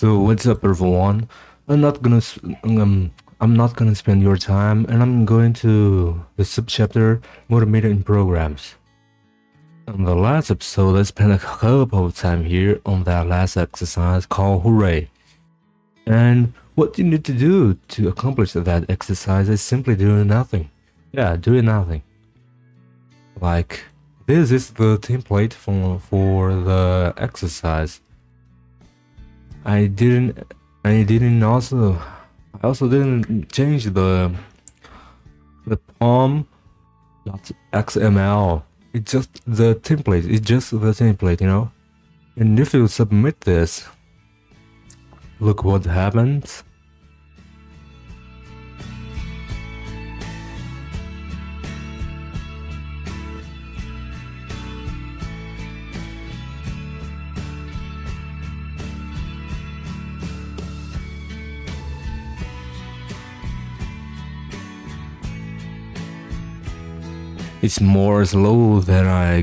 So what's up, everyone? I'm not gonna spend your time, and I'm going to the subchapter Multimedia in Programs. In the last episode, I spent a couple of time here on that last exercise called Hooray. And what you need to do to accomplish that exercise is simply doing nothing. Yeah, doing nothing. Like, this is the template for the exercise. I also didn't change the pom.xml. It's just the template. It's just the template, you know. And if you submit this, look what happens. It's more slow than I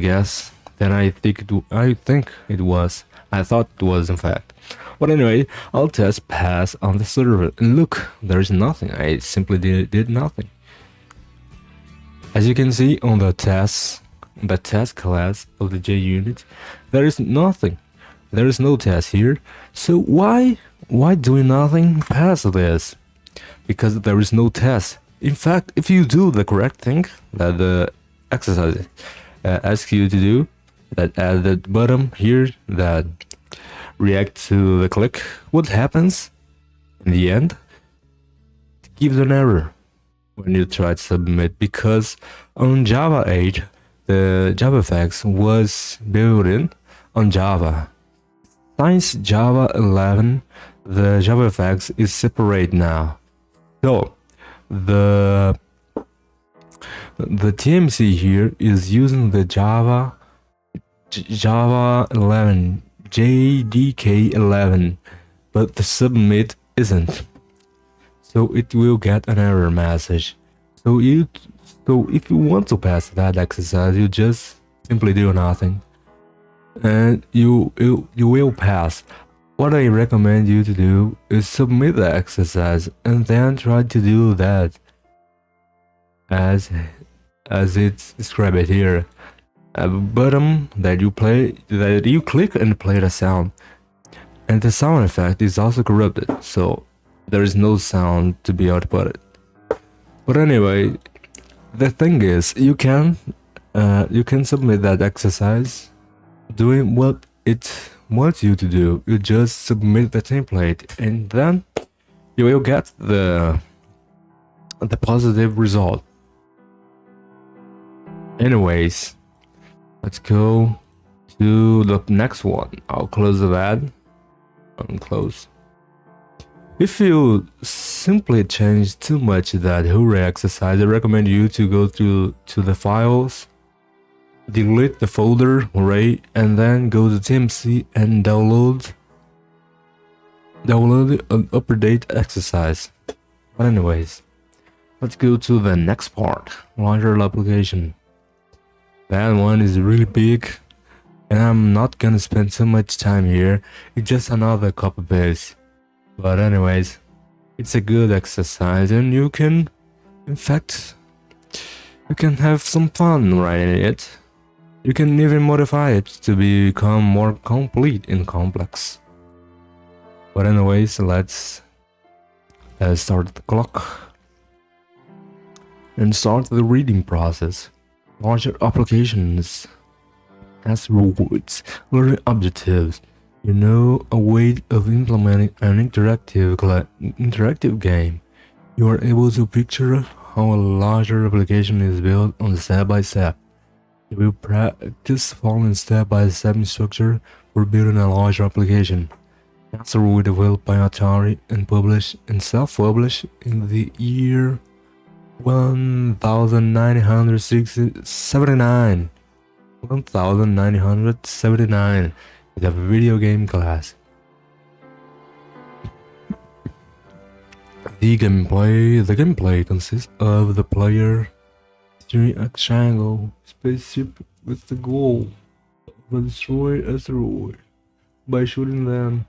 think it was. I thought it was, in fact. But anyway, I'll test pass on the server, and look, there's nothing. I simply did nothing. As you can see on the test class of the JUnit, there is nothing. There is no test here. So why doing nothing pass this? Because there is no test. In fact, if you do the correct thing that the exercise asks you to do, that at the bottom here, that react to the click, what happens in the end? It gives an error when you try to submit, because on Java 8 the JavaFX was built in on Java. Since Java 11 the JavaFX is separate now, so the TMC here is using the Java 11 JDK 11, but the submit isn't, so it will get an error message. So if you want to pass that exercise, you just simply do nothing, and you will pass. What I recommend you to do is submit the exercise and then try to do that as it's described here. At the bottom that you click and play the sound, and the sound effect is also corrupted, so there is no sound to be outputted. But anyway, the thing is, you can submit that exercise doing what it wants you to do. You just submit the template, and then you will get the positive result. Anyways, let's go to the next one. I'll close the ad. Unclose. If you simply change too much that Hooray exercise, I recommend you to go to the files, delete the folder Hooray, and then go to TMC and download an update exercise. But anyways, let's go to the next part, launcher application. That one is really big, and I'm not gonna spend too much time here. It's just another copy paste. But anyways, it's a good exercise, and you can have some fun writing it. You can even modify it to become more complete and complex. But anyways, let's start the clock and start the reading process. Larger applications, Asteroids, learning objectives. You know, a way of implementing an interactive game. You are able to picture how a larger application is built on step by step. You will practice following step-by-step instruction for building a larger application. Asteroid developed by Atari and self-published in the year 1979. It's a video game class. The gameplay consists of the player steering a triangle spaceship with the goal of destroying asteroids by shooting them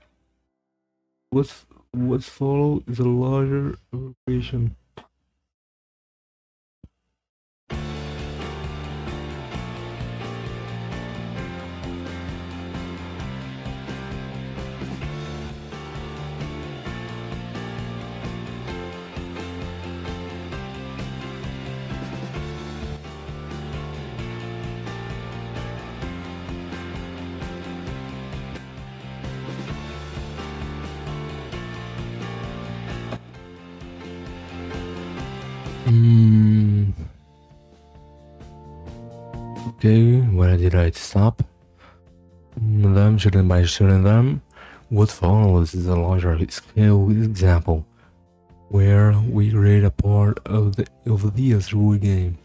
What's follow is a larger operation. Okay, where did I stop? By shooting them. What follows is a larger scale example, where we create a part of the asteroid game.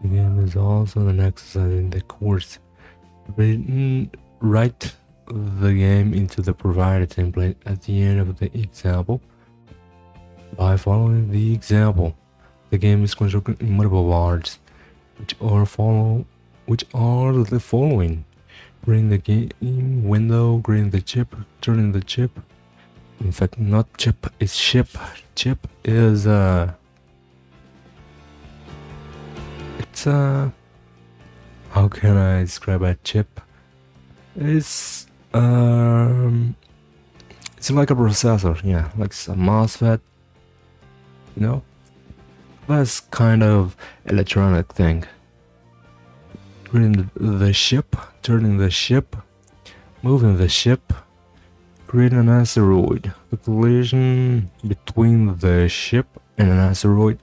The game is also an exercise in the course. Write the game into the provided template at the end of the example. By following the example, the game is constructed in multiple parts, which are the following: creating the game window, creating the chip, turning the chip. In fact, not chip, it's ship. Chip is it's how can I describe a chip? It's like a processor, yeah, like a MOSFET, you know. That's kind of electronic thing. Creating the ship, turning the ship, moving the ship, creating an asteroid. The collision between the ship and an asteroid,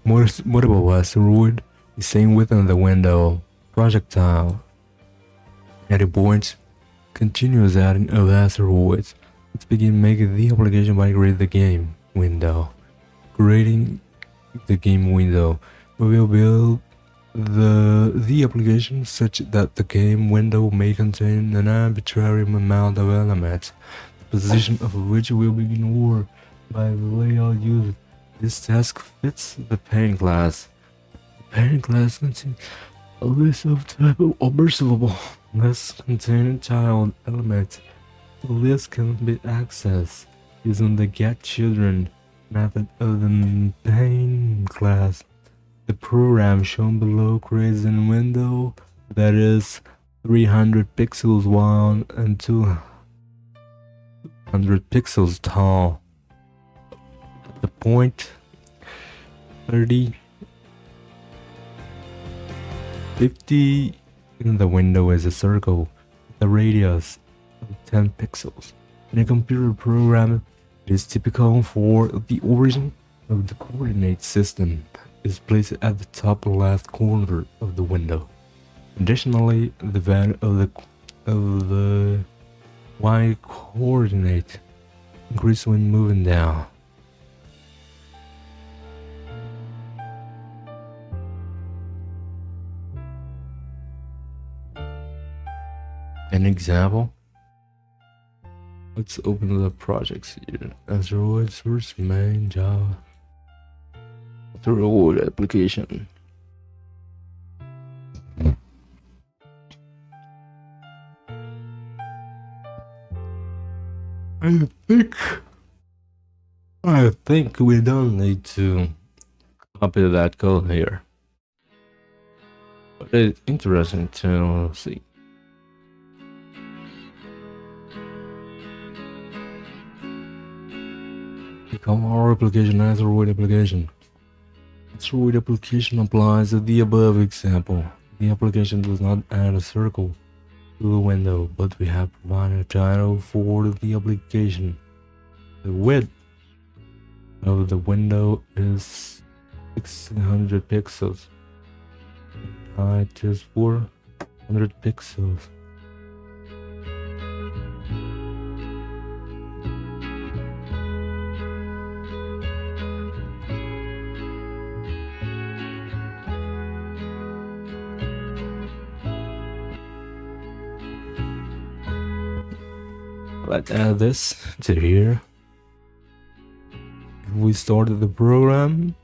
multiple asteroid, the same within the window, projectile, adding points, continuous adding of asteroids. Let's begin making the application by creating the game window. Creating the game window, we will build the application such that the game window may contain an arbitrary amount of elements, the position of which will be ignored by the layout user. This task fits the parent class. The parent class contains a list of type of observable lists containing child elements. The list can be accessed using the getChildren method of the parent class. The program shown below creates a window that is 300 pixels wide and 200 pixels tall. At the point 30, 50 in the window is a circle with a radius of 10 pixels. In a computer program, it is typical for the origin of the coordinate system is placed at the top left corner of the window. Additionally, the value of the y coordinate increases when moving down. An example. Let's open the projects here. Asteroids, source, main, Java. Asteroid application. I think we don't need to copy that code here. But it's interesting to see. Become our application Asteroid application. Asteroid application applies to the above example. The application does not add a circle to the window, but we have provided a title for the application. The width of the window is 600 pixels. Height is 400 pixels. Let's add this to here. If we started the program,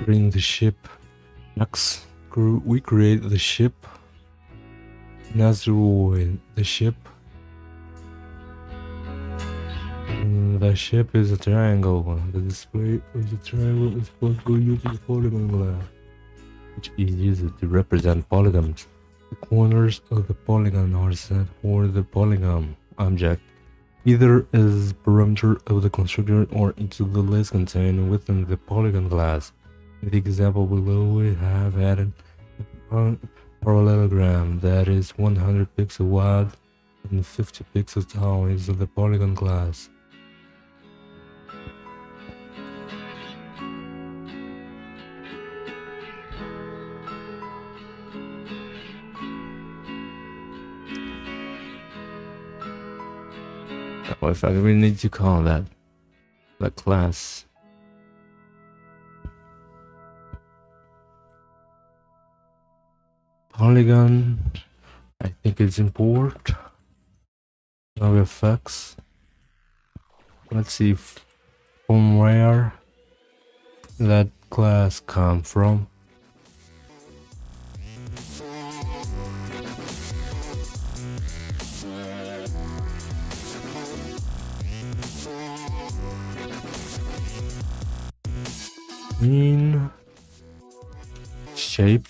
bring the ship next, we create the ship. Asteroid, the ship. The ship is a triangle. The display of the triangle is possible using polygon glass, which is used to represent polygons. The corners of the polygon are set for the polygon object, either as parameter of the constructor or into the list contained within the polygon class. In the example below, we have added a parallelogram that is 100 pixels wide and 50 pixels tall into the polygon class. Well, in fact, we need to call that class. Polygon, I think it's import. Now effects. Let's see from where that class come from. In shape.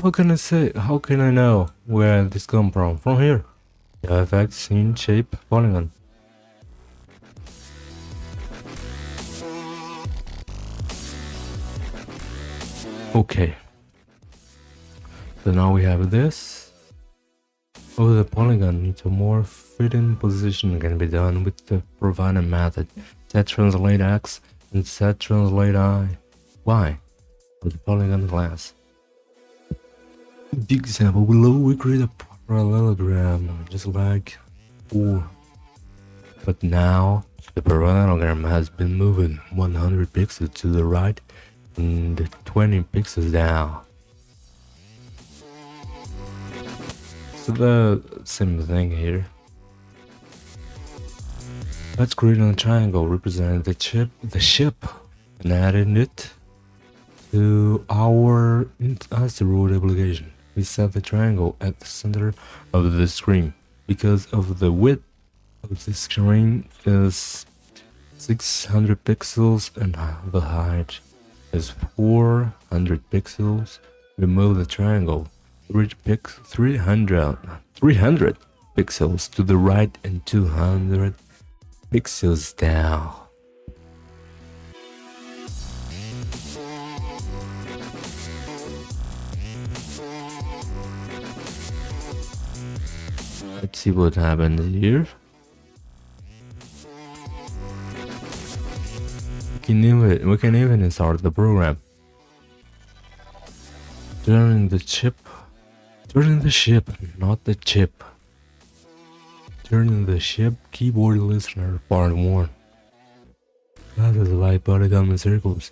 How can I say? How can I know where this come from? From here. The effect scene shape polygon. Okay. So now we have this. Oh, the polygon into a more fitting position can be done with the provided method set translate x and set translate y for the polygon class. The example below, we create a parallelogram just like before, but now the parallelogram has been moved 100 pixels to the right and 20 pixels down. So the same thing here. Let's create a triangle representing the ship and adding it to our asteroid application. We set the triangle at the center of the screen because of the width of the screen is 600 pixels and the height is 400 pixels. We move the triangle 300 pixels to the right and 200 pixels down. Let's see what happens here. We can even start the program. Turning the ship, not the chip. Turning the ship, keyboard listener, part 1. That is like polygon and circles.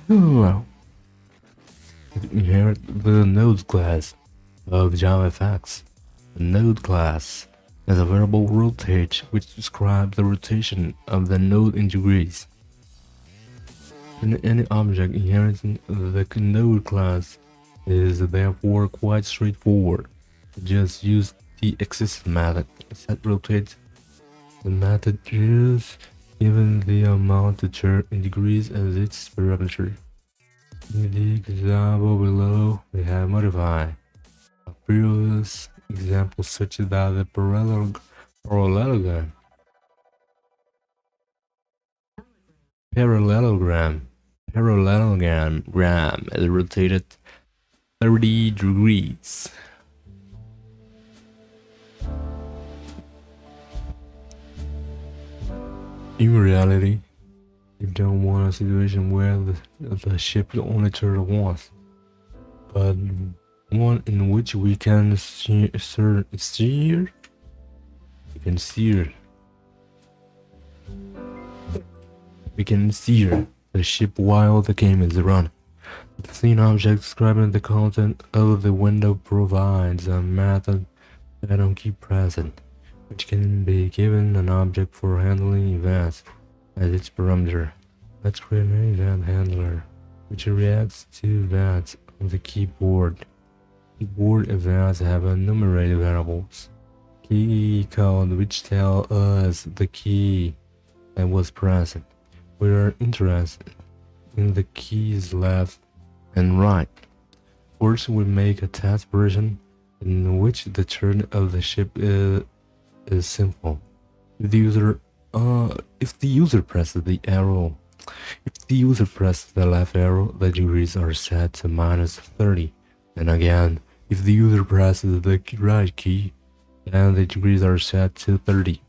Well, inherit the node class of JavaFX. The node class is a variable rotate which describes the rotation of the node in degrees. In any object inheriting the node class is therefore quite straightforward. Just use the existing method set rotate. The method is given the amount to turn in degrees as its parameter. In the example below, we have modify a previous example such that the parallelogram is rotated 30 degrees. In reality, you don't want a situation where the ship only turns once, but one in which we can steer the ship while the game is running. The scene object describing the content of the window provides a method that keep present, which can be given an object for handling events. as its parameter. Let's create an event handler which reacts to events on the keyboard. Keyboard events have enumerated variables. Key code which tell us the key that was pressed. We are interested in the keys left and right. First, we make a test version in which the turn of the ship is simple. If the user presses the left arrow, the degrees are set to -30. And again, if the user presses the right key, then the degrees are set to 30.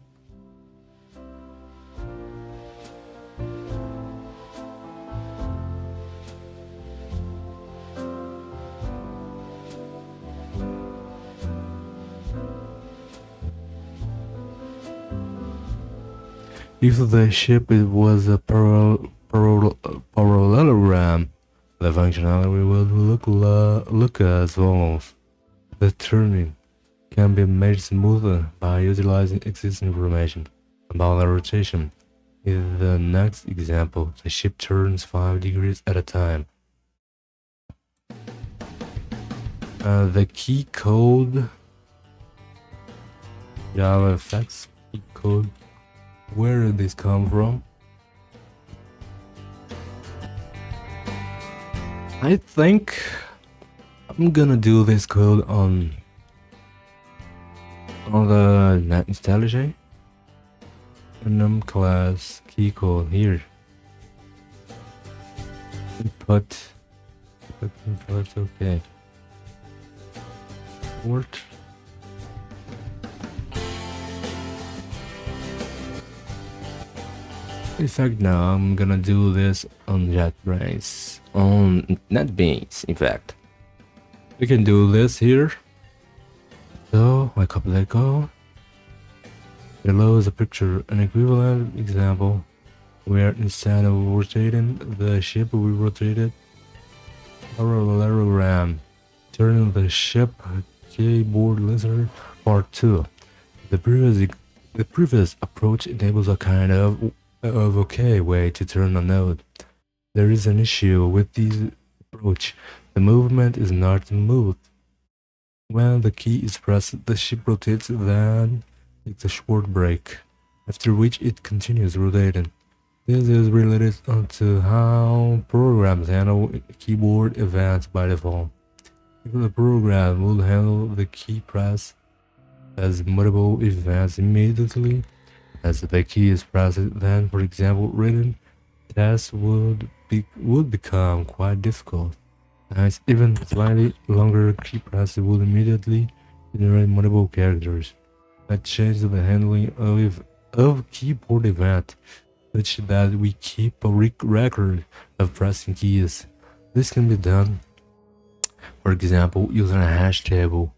If the ship was a parallelogram, the functionality will look as follows. The turning can be made smoother by utilizing existing information about the rotation. In the next example, the ship turns 5 degrees at a time. The key code, Java effects key code. Where did this come from? I think I'm gonna do this code on the net IntelliJ enum class key code here. Input, okay. Port. In fact, now I'm gonna do this on JetBrains, on NetBeans. In fact, we can do this here. So I copy that code. Below is a picture, an equivalent example, where instead of rotating the ship, we rotated parallelogram, turning the ship keyboard listener part 2. The previous approach enables a kind of okay way to turn a node. There is an issue with this approach. The movement is not smooth. When the key is pressed, the ship rotates, then takes a short break, after which it continues rotating. This is related to how programs handle keyboard events by default. If the program would handle the key press as multiple events immediately as the key is pressed, then, for example, written tests would become quite difficult. As even slightly longer key press would immediately generate multiple characters. That changes the handling of keyboard event, such that we keep a record of pressing keys. This can be done, for example, using a hash table.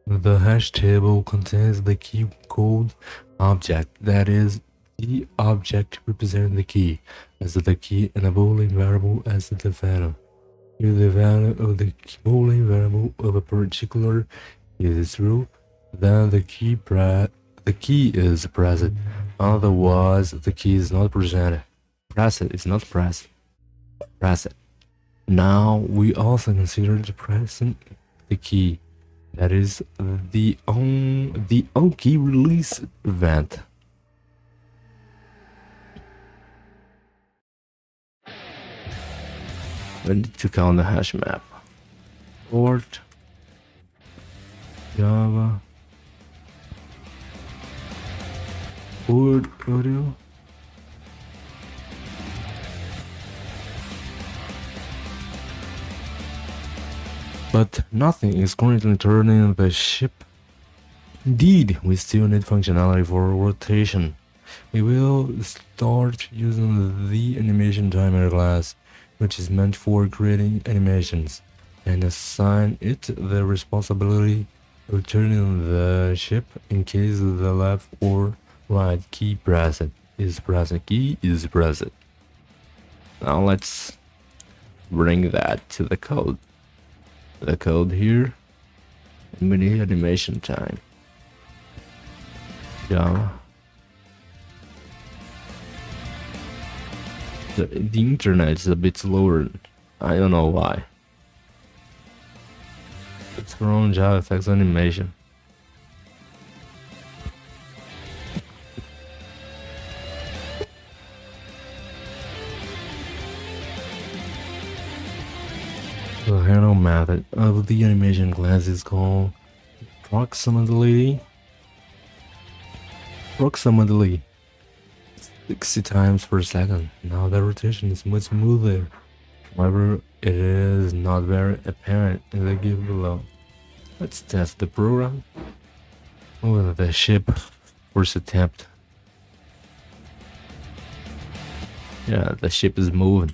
The hash table contains the key code object, that is, the object representing the key, as the key and a boolean variable as the value. If the value of the boolean variable of a particular is true, then the key is present. Otherwise, the key is not presented. Present is not present. Present. Now we also consider the present the key. That is the on key release event. We need to count the hash map. Port Java port audio. But nothing is currently turning the ship. Indeed, we still need functionality for rotation. We will start using the animation timer class, which is meant for creating animations, and assign it the responsibility of turning the ship in case the left or right key is present. Now let's bring that to the code. The code here, and we need animation time. Java The internet is a bit slower. I don't know why. It's from Java effects animation. The handle method of the animation class is called approximately 60 times per second. Now the rotation is much smoother. However, it is not very apparent in the GIF below. Let's test the program. Move the ship. First attempt. Yeah, the ship is moving.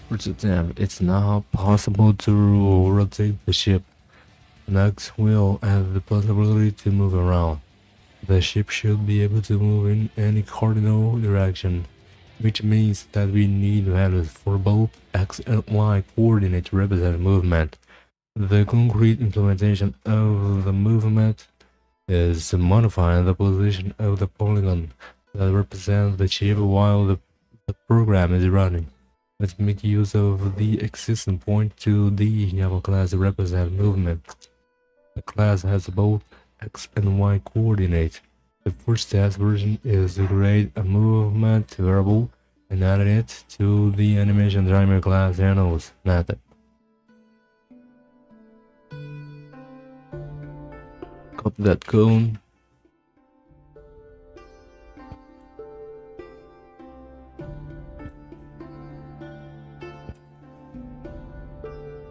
First attempt. It's now possible to rotate the ship. Next, we'll have the possibility to move around. The ship should be able to move in any cardinal direction, which means that we need values for both x and y coordinate to represent movement. The concrete implementation of the movement is modifying the position of the polygon that represents the ship while the program is running. Let's make use of the existing point to the Java class to represent movement. The class has both x and y coordinate. The first test version is to create a movement variable and add it to the animation timer class handles method. Copy that code.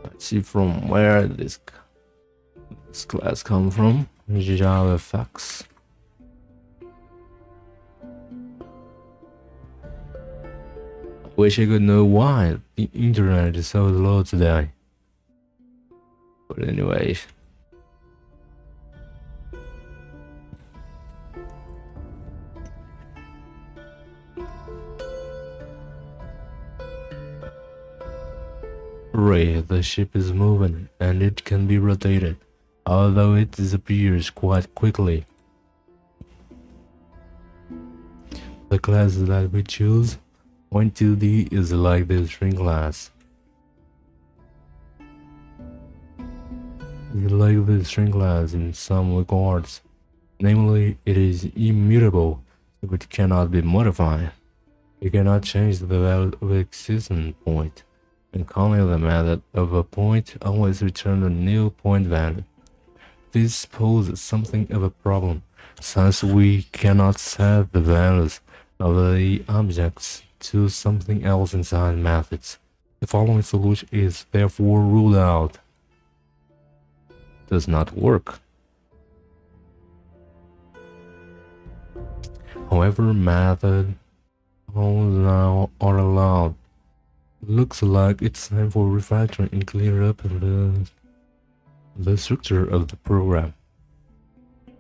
Let's see from where this class comes from. Java effects. Wish I could know why the internet is so slow today. But anyway. Hooray, the ship is moving and it can be rotated, although it disappears quite quickly. The class that we choose, point2d, is like the string class. It's like the string class in some regards. Namely, it is immutable, so it cannot be modified. You cannot change the value of an existing point, and calling the method of a point always returns a new point value. This poses something of a problem, since we cannot set the values of the objects to something else inside methods. The following solution is therefore ruled out. Does not work. However, method now are allowed. Looks like it's time for refactoring and clear up the structure of the program.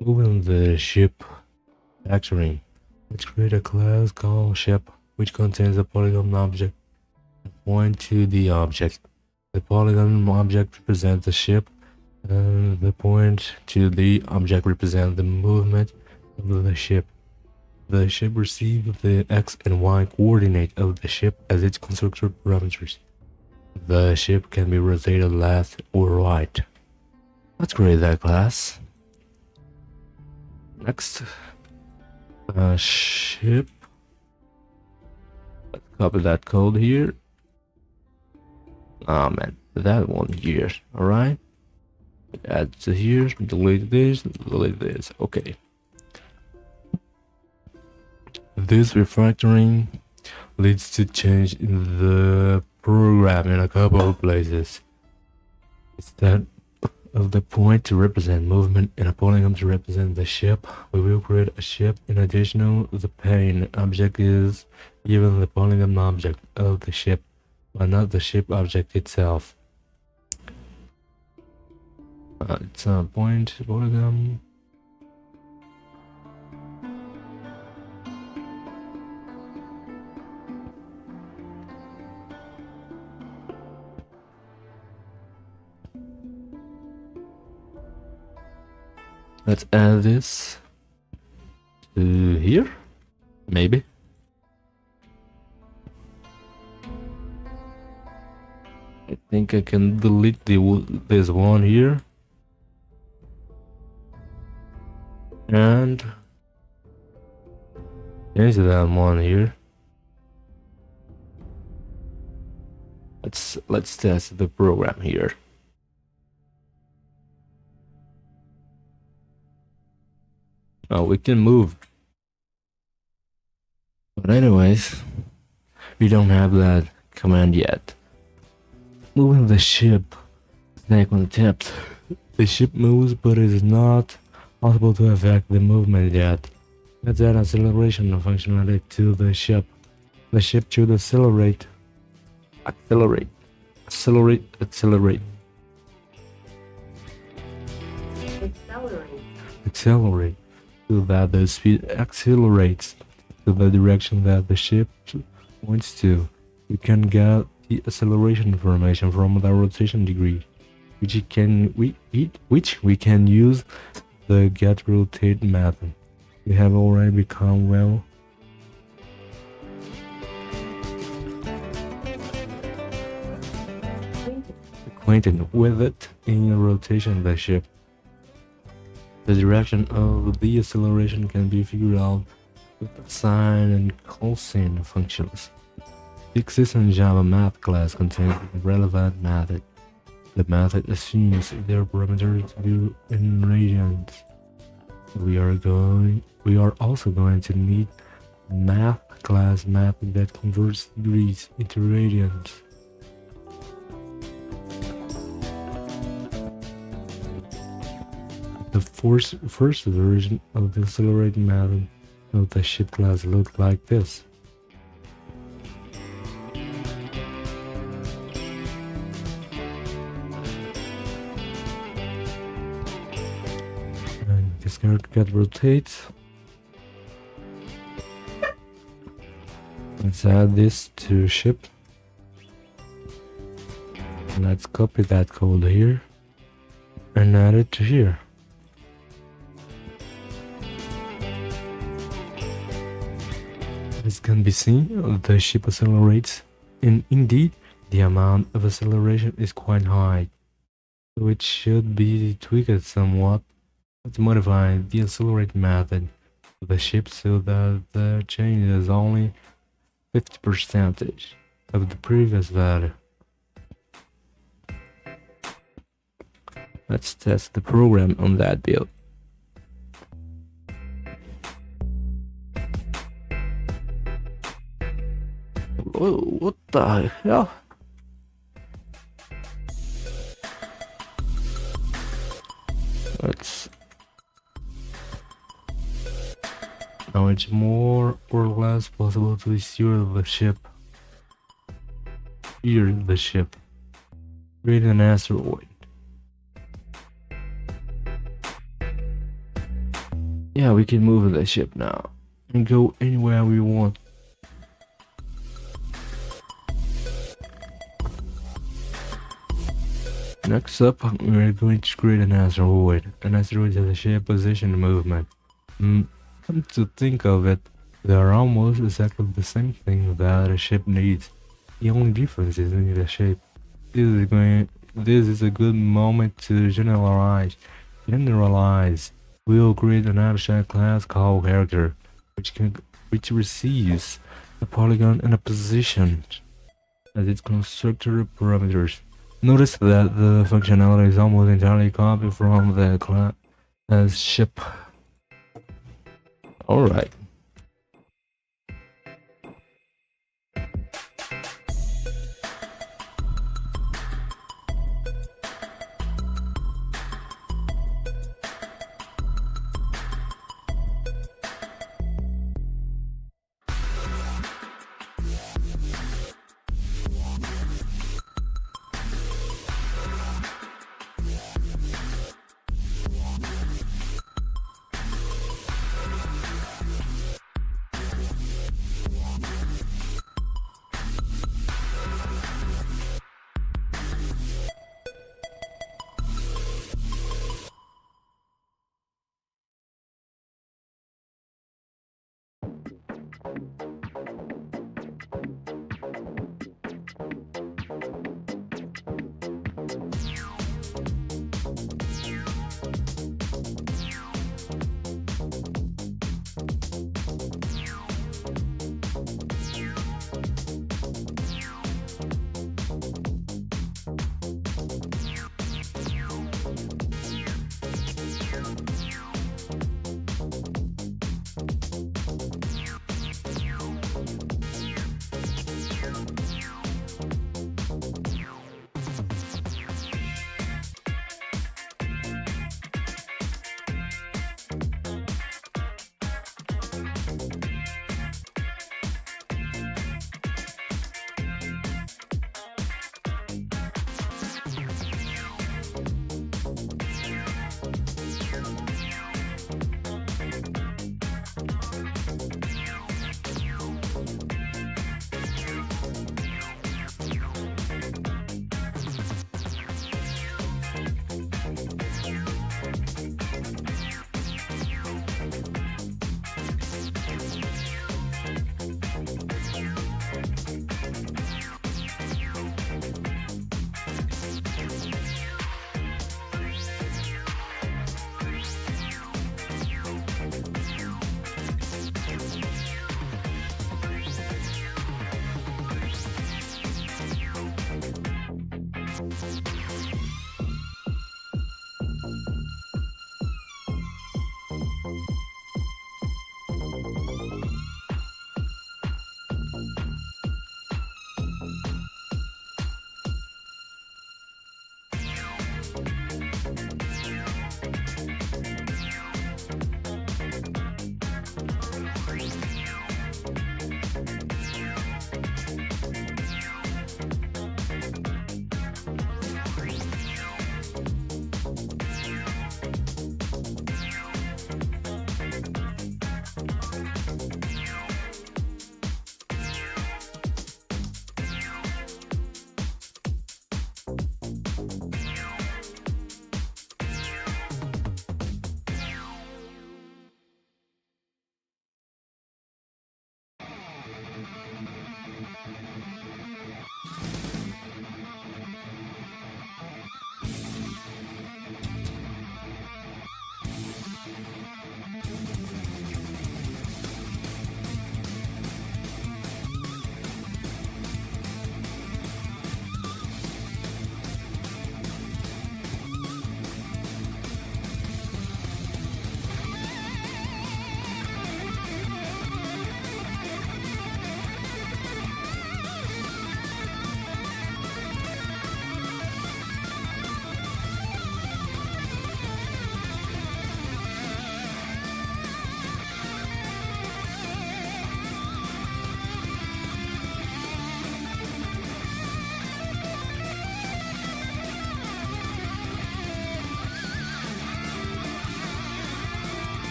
Moving the ship factoring. Let's create a class called ship, which contains a polygon object and point to the object. The polygon object represents the ship, and the point to the object represents the movement of the ship. The ship receives the x and y coordinate of the ship as its constructor parameters. The ship can be rotated left or right. Let's create that class. Next, ship. Let's copy that code here. Ah man, that one here. Alright. Add to here, delete this, okay. This refactoring leads to change in the program in a couple of places. Instead of the point to represent movement and a polygon to represent the ship, we will create a ship. In addition, the pane object is given the polygon object of the ship, but not the ship object itself. It's a point polygon. Let's add this to here, maybe. I think I can delete this one here. And change that one here. Let's test the program here. Oh, we can move. But anyways, we don't have that command yet. Moving the ship. Second tip. The ship moves, but it is not possible to affect the movement yet. Let's add acceleration functionality to the ship. The ship should accelerate. Accelerate. Accelerate. Accelerate. So that the speed accelerates to the direction that the ship points to. We can get the acceleration information from the rotation degree, which we can use the getRotate method. We have already become well acquainted with it in rotation the ship. The direction of the acceleration can be figured out with sine and cosine functions. The existing Java math class contains the relevant method. The method assumes their parameters to be in radians. We are also going to need math class method that converts degrees into radians. The first version of the accelerating method of the ship class looked like this. And this getRotate. Let's add this to ship. Let's copy that code here and add it to here. As can be seen, the ship accelerates, and indeed, the amount of acceleration is quite high, so it should be tweaked somewhat. Let's modify the accelerate method of the ship so that the change is only 50% of the previous value. Let's test the program on that build. Whoa, what the hell? Now it's more or less possible to steer the ship. Create an asteroid. Yeah, we can move the ship now and go anywhere we want. Next up, we're going to create an asteroid. An asteroid has a shape, position, movement. Come to think of it, they are almost exactly the same thing that a ship needs. The only difference is in the shape. This is a good moment to generalize. We'll create an abstract class called character, which receives a polygon and a position as its constructor parameters. Notice that the functionality is almost entirely copied from the class ship. Alright.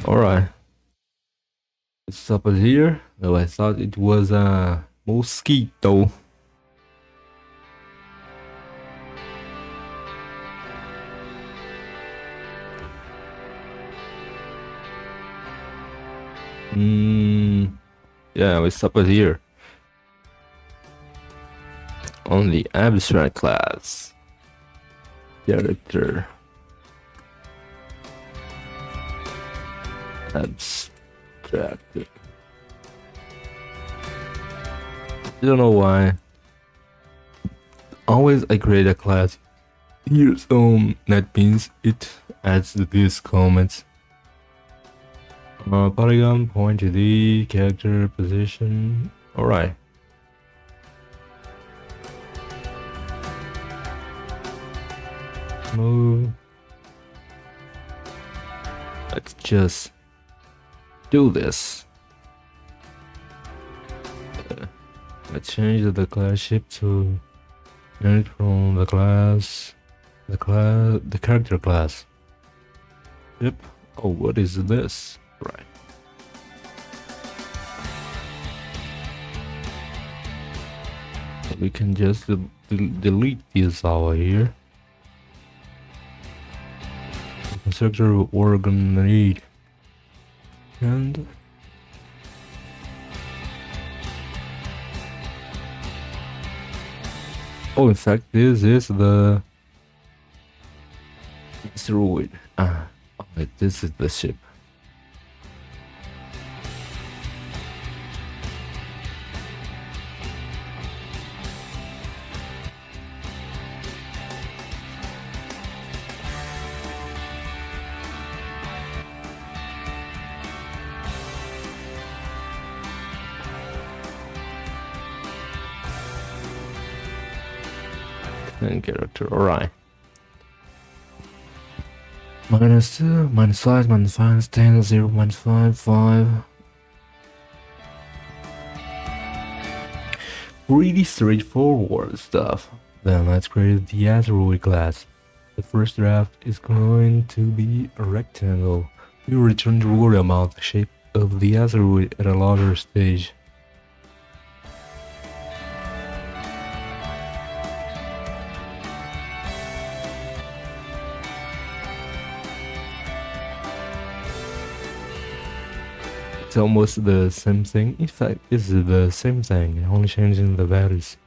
Alright. Let's stop it here. Oh, I thought it was a mosquito. Yeah, we stop it here. On the abstract class. Character. Abstract. I don't know why. Always I create a class here, so that means it adds these comments. Polygon, point to the character position. Alright. Move. Let's just do this. Let's change the class shape to inherit from the character class. Yep. Oh, what is this? Right. We can just delete this over here. Constructor organ and oh, in fact, this is the asteroid. This is the ship. And character, alright. -2, -5, -5, 10, 0, -5, 5. Pretty straightforward stuff. Then let's create the asteroid class. The first draft is going to be a rectangle. We will return the word about the shape of the asteroid at a later stage. It's almost the same thing. In fact, it's the same thing, only changing the values.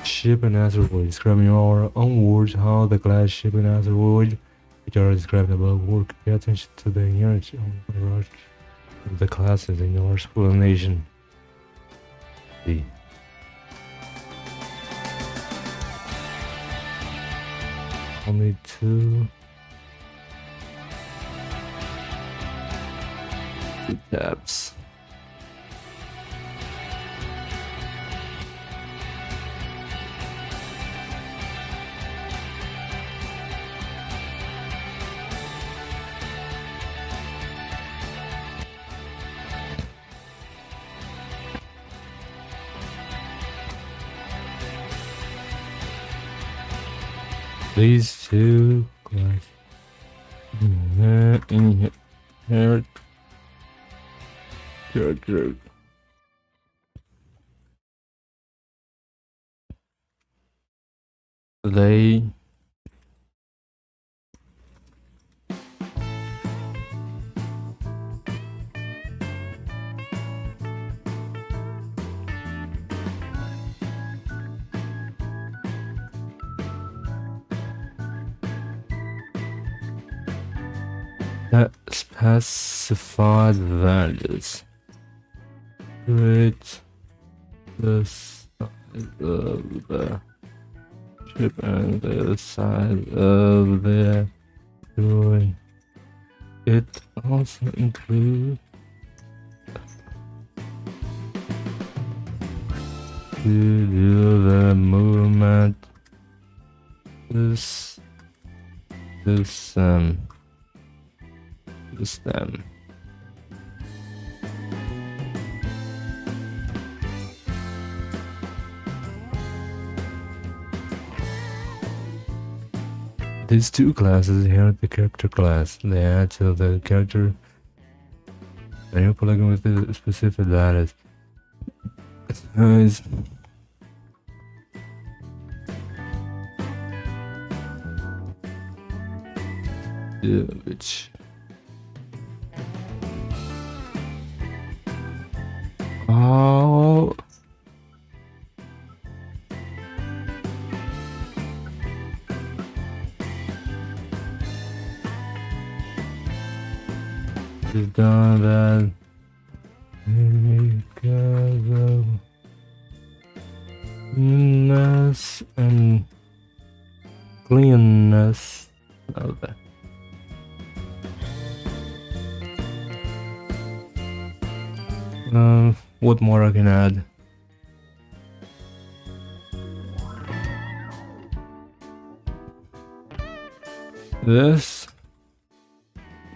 Ship and asteroid, describing our own words how the class ship and asteroid, which are described above, work. Pay attention to the inherent of the classes in our explanation. See. Only two tabs. These two classes inherit character. They specified values. Create the size of the ship and the size of the drawing. It also includes to do the movement. This stem. These two classes inherit the character class. They add to the character a new plugin with the specific data. Guys, which oh. Is done that because of newness and cleanness of that. What more I can add? This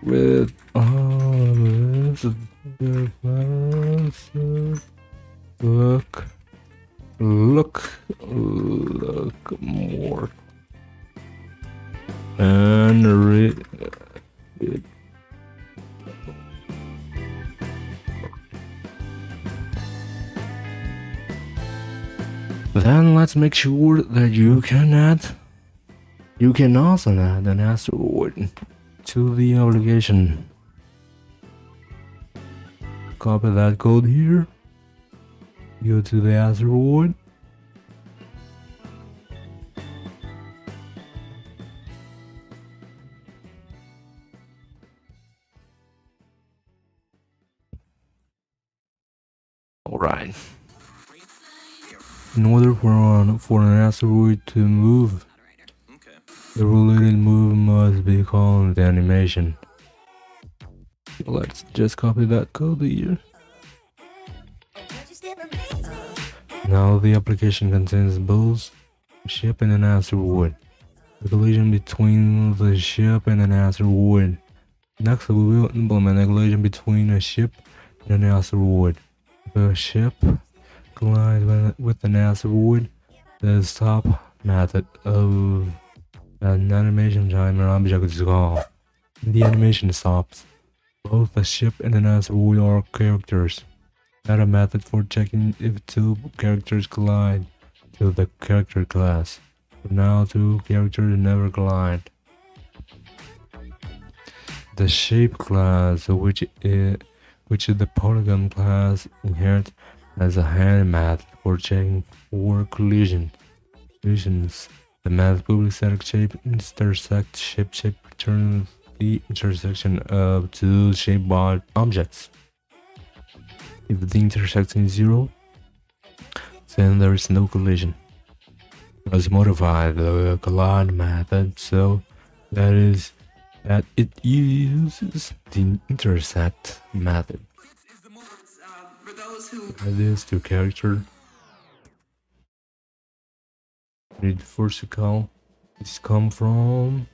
with all of this look more and then let's make sure that you can also add an asteroid to the application. Copy that code here. Go to the asteroid. Alright. In order for an asteroid to move, the related move must be called the animation. Let's just copy that code here. Now the application contains both a ship and an asteroid. The collision between the ship and an asteroid. Next, we will implement a collision between a ship and an asteroid. If a ship collides with an asteroid, the stop method of an animation timer object is called. The animation stops. Both the ship and an asteroid are characters. Add a method for checking if two characters collide to the character class. For now, two characters never collide. The shape class, which is the polygon class, inherits as a hand method for checking for collisions. The method public static shape intersect shape returns the intersection of two shape-bound objects. If the intersection is 0, then there is no collision. Let's modify the collide method so that it uses the intersect method. Add this to character. Read vertical. This come from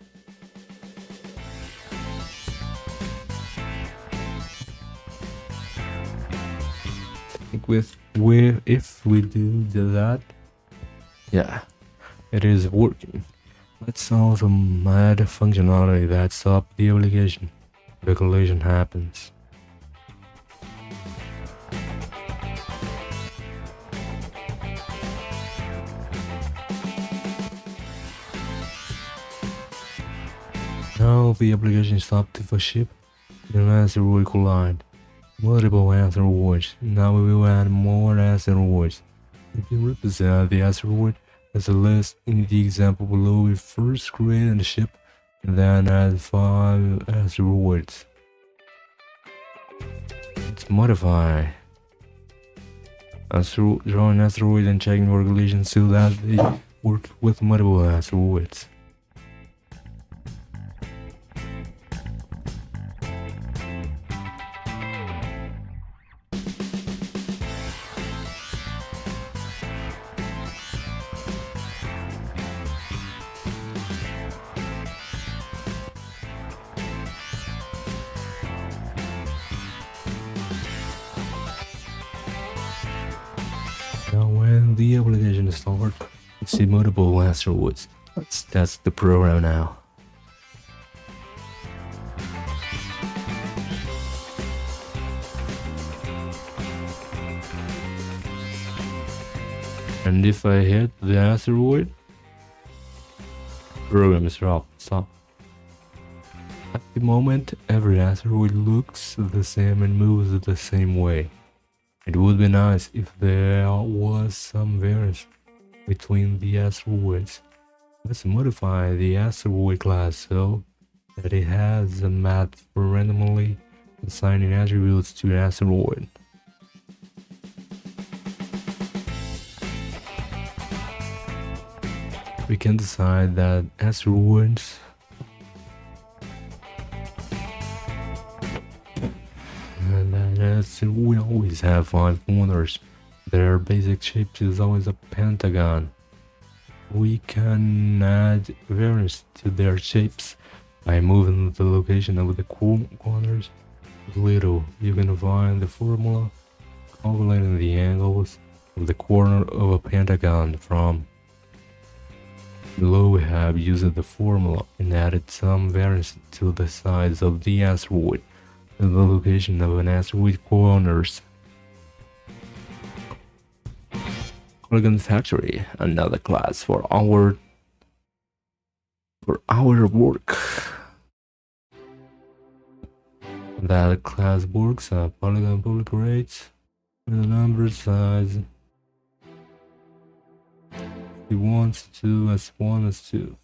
if we do that, yeah, it is working. Let's also add a functionality that stops the application if the collision happens. Now the application stopped if a ship and an asteroid collide. Multiple asteroids. Now we will add more asteroids. We can represent the asteroid as a list in the example below. We first create a ship and then add 5 asteroids. Let's modify. Draw an asteroid and checking for collisions so that they work with multiple asteroids. Now when the application is started, you see multiple asteroids. Let's test the program now. And if I hit the asteroid, program stop. At the moment, every asteroid looks the same and moves the same way. It would be nice if there was some variance between the asteroids. Let's modify the asteroid class so that it has a method for randomly assigning attributes to an asteroid. We can decide that asteroids we always have 5 corners. Their basic shape is always a pentagon. We can add variance to their shapes by moving the location of the corners a little. You can find the formula calculating the angles of the corner of a pentagon from below. We have used the formula and added some variance to the size of the asteroid. The location of an asteroid corners. Polygon Factory, another class for our work. That class works a polygon public rates and the number size it wants to as 1 as 2.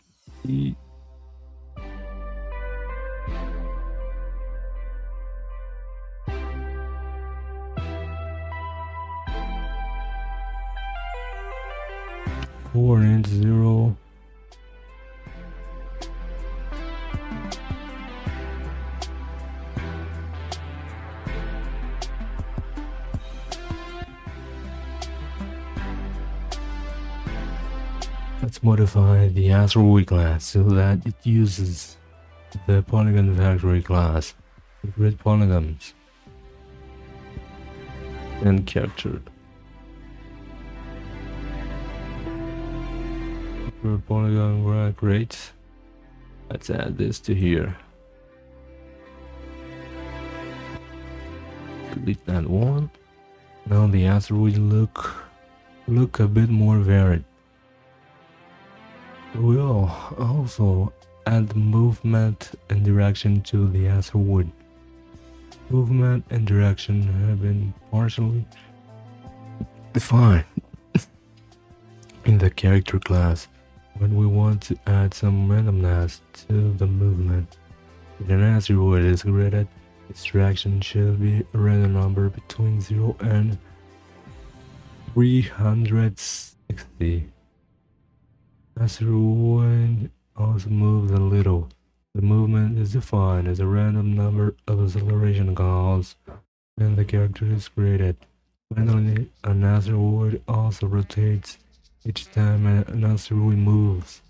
4 and 0. Let's modify the asteroid class so that it uses the Polygon Factory class with grid polygons and character. Polygon, right, great. Let's add this to here. Delete that one. Now the asteroid look a bit more varied. We'll also add movement and direction to the asteroid. Movement and direction have been partially defined in the character class. When we want to add some randomness to the movement, if an asteroid is created, its direction should be a random number between 0 and 360. Asteroid also moves a little. The movement is defined as a random number of acceleration calls when the character is created. Finally, an asteroid also rotates each time an asteroid moves.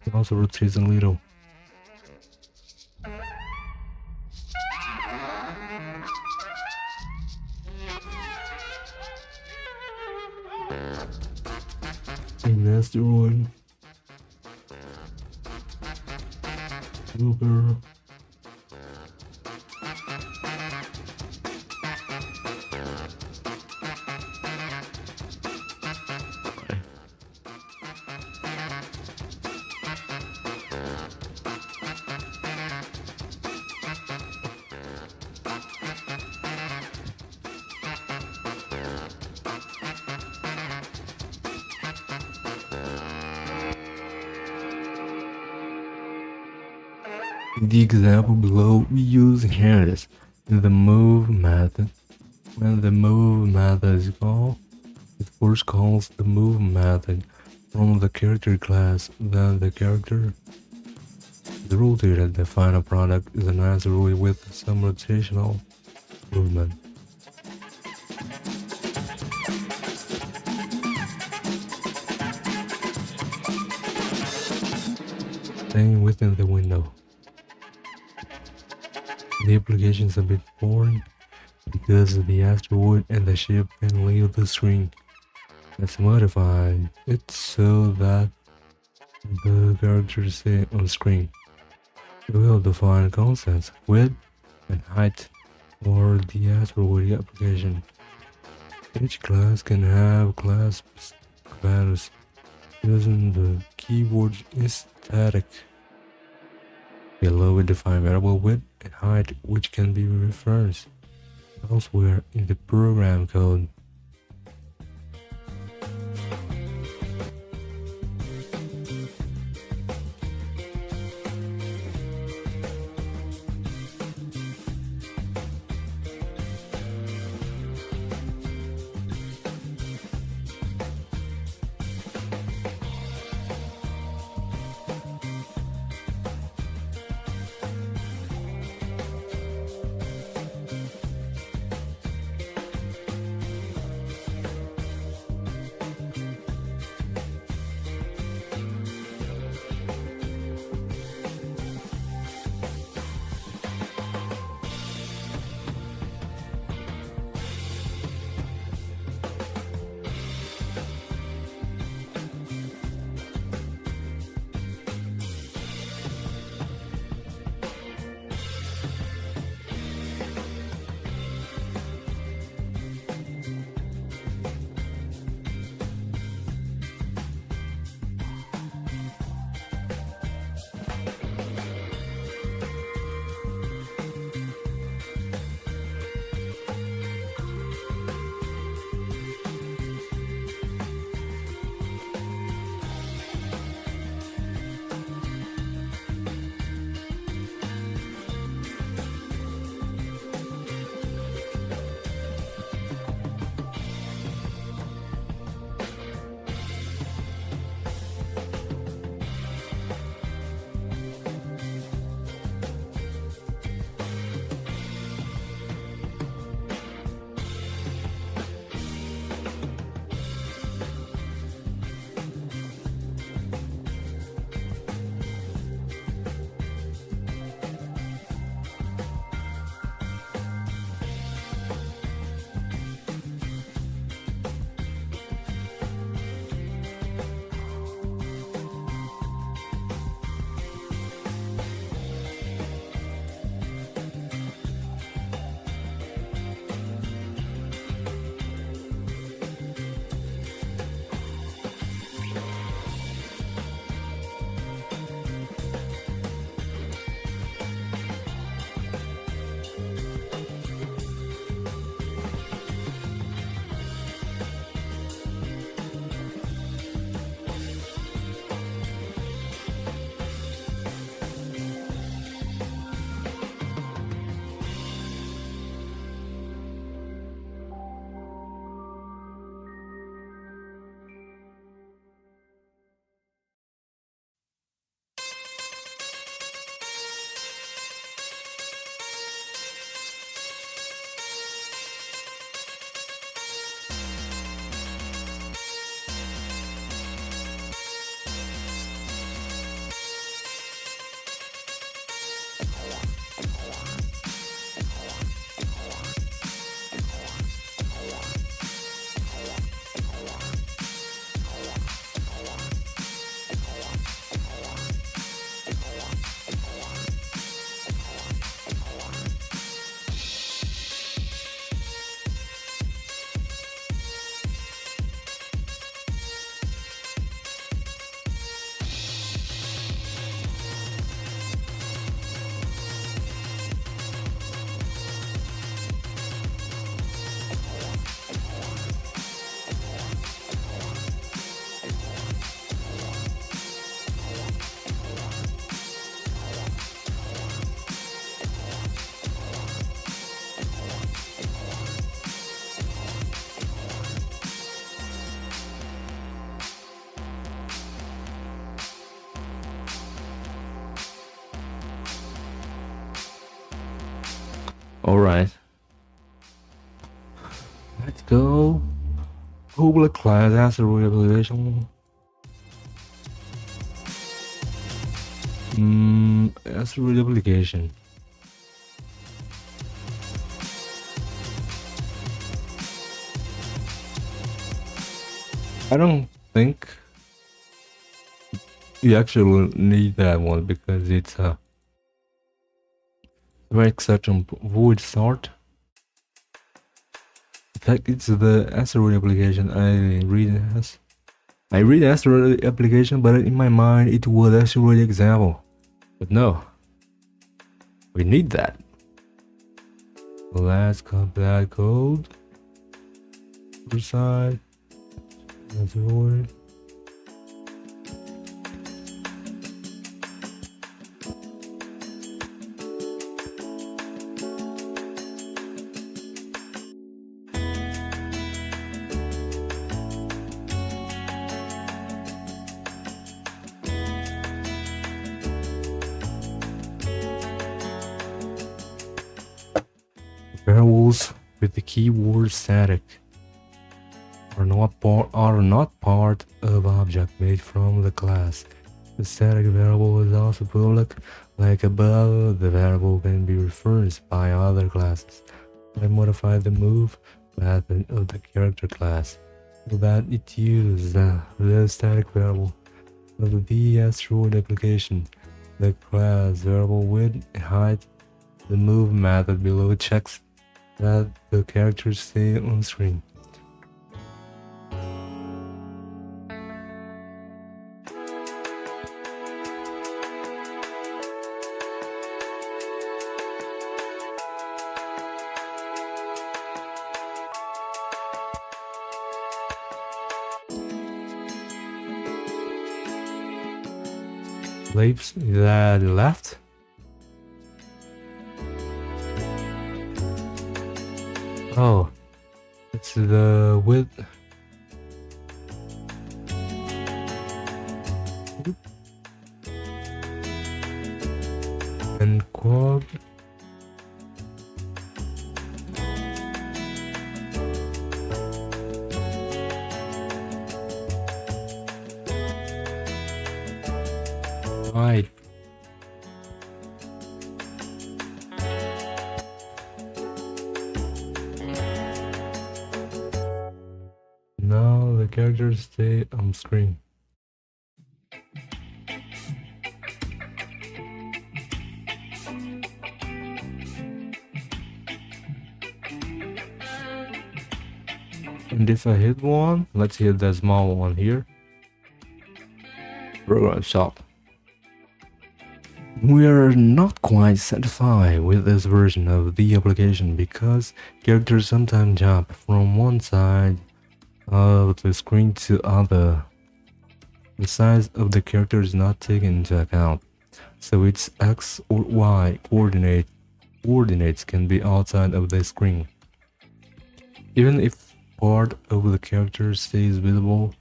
It also rotates a little. An asteroid. Super. In the example below, we use inheritance in the move method. When the move method is called, it first calls the move method from the character class, then the character is rotated. The final product is an asteroid with some rotational movement. Staying within the window. The application is a bit boring because the asteroid and the ship can leave the screen. Let's modify it so that the characters stay on screen. We will define constants, width and height for the asteroid application. Each class can have class values using the keyword static. Below we define variable width and height, which can be referenced elsewhere in the program code. Alright. Let's go. Public class asteroid application. Asteroid application. I don't think you actually need that one because it's a very certain void sort. In fact, it's the asteroid application I read as. I read Asteroid application, but in my mind it was Asteroid example. But no, we need that. Let's copy that code. First side, Asteroid. Variables with the keyword static are not part of object made from the class. The static variable is also public. Like above, the variable can be referenced by other classes. I modify the move method of the character class so that it uses the static variable of the Asteroid application. The class variable width and height. The move method below checks that the characters stay on screen. Leaves that left. Oh, it's the width. And quad. Right. Now the characters stay on screen. And if I hit one, let's hit the small one here. Program stop. We are not quite satisfied with this version of the application because characters sometimes jump from one side of the screen to other. The size of the character is not taken into account, so its X or Y coordinates can be outside of the screen. Even if part of the character stays visible,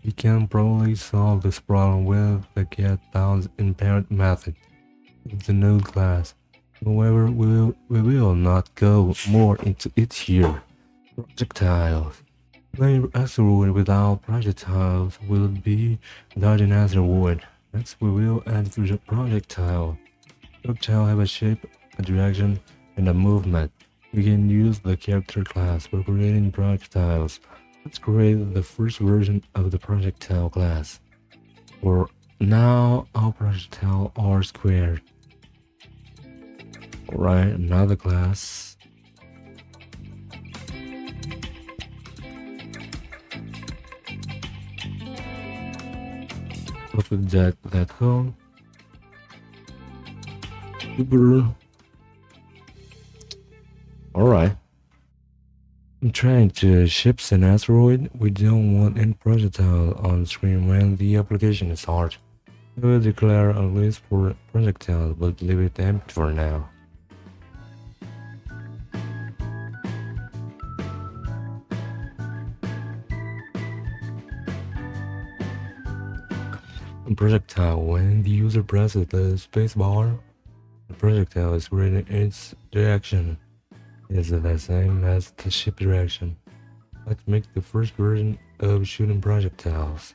we can probably solve this problem with the getBounceInParent method of the node class. However, we will not go more into it here. Projectiles. Playing Asteroid without projectiles will be dodging Asteroid. Next, we will add the projectile. Projectile have a shape, a direction, and a movement. We can use the character class for creating projectiles. Let's create the first version of the projectile class. For now, our projectile are squared. Alright, another class. Copy that code. Super. Alright. I'm trying to ship an asteroid. We don't want any projectile on screen when the application is hard. We will declare a list for projectiles, but leave it empty for now. A projectile, when the user presses the spacebar, the projectile is reading its direction. Is the same as the ship direction. Let's make the first version of shooting projectiles.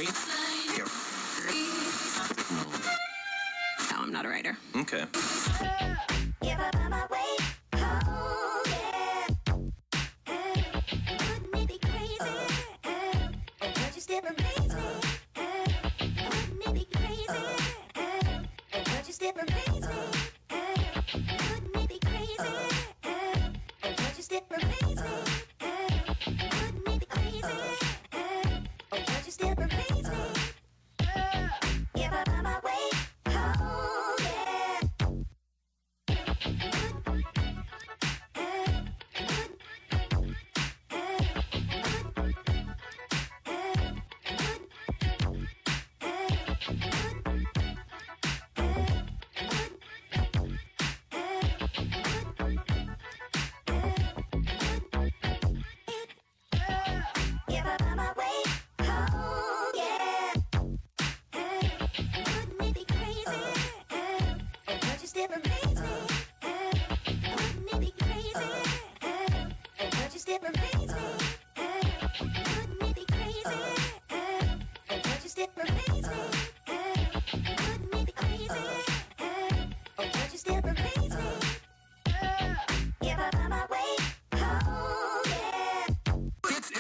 No, I'm not a writer. Okay.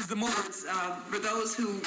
The movements for those who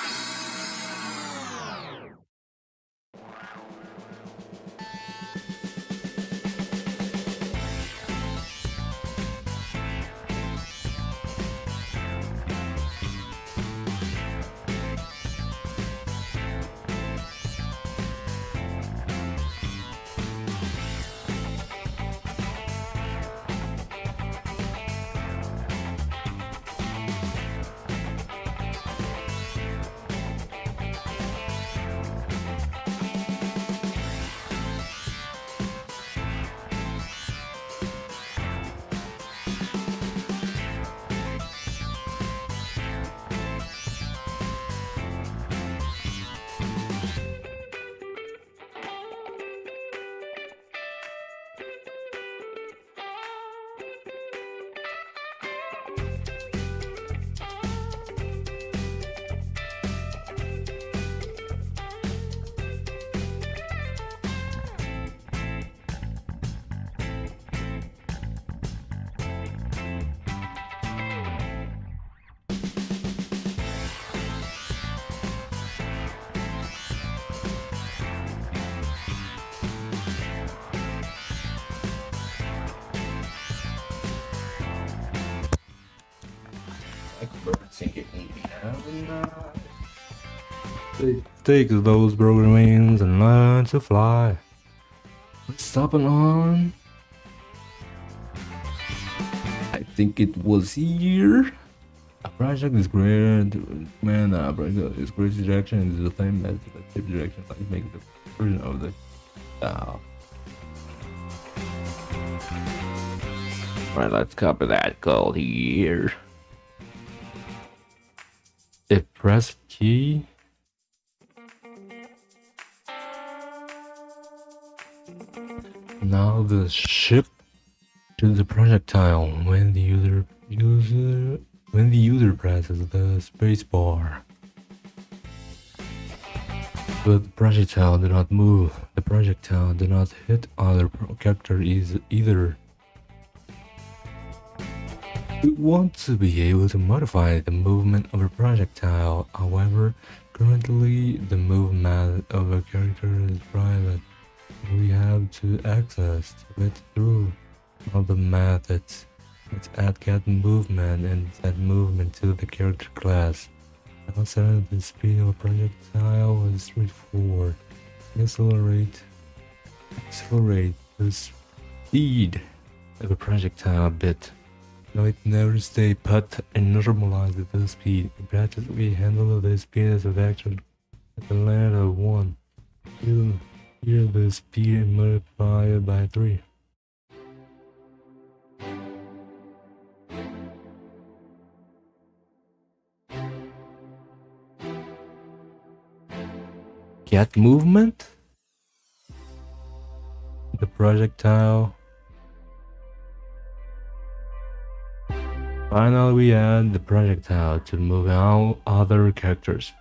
Take those broken wings and learn to fly. Let's stop and on. I think it was here. A project is great when a project is great direction is the same as the tip direction. Like make the version of the Right, let's copy that code here. If press key. Now the shift to the projectile when the user presses the spacebar. But the projectile do not move. The projectile do not hit other characters either. We want to be able to modify the movement of a projectile. However, currently the movement of a character is private. We have to access it through other methods. Let's add get movement and set movement to the character class. Now set the speed of a projectile is straightforward. Accelerate the speed of a projectile a bit. Now it never stay put and normalize the speed. In practice, we handle the speed as a vector at the length of 1. Here the speed multiplied by 3. Get movement? The projectile. Finally, we add the projectile to move out other characters.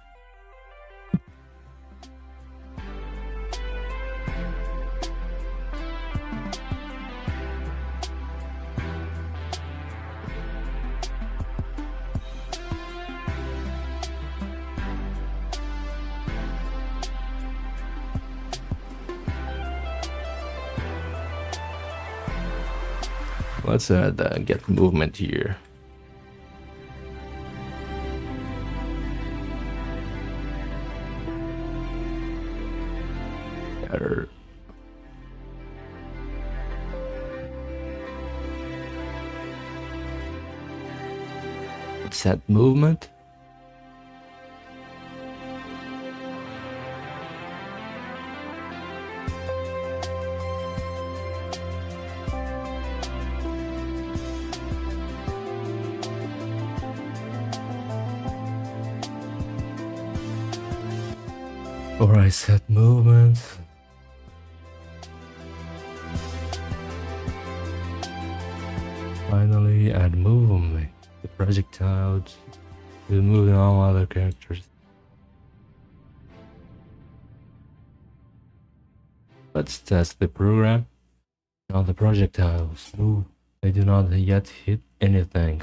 Let's get movement here. Better. Set movement. Alright, set movement. Finally, add movement. The projectiles will move all other characters. Let's test the program. Now the projectiles move. They do not yet hit anything.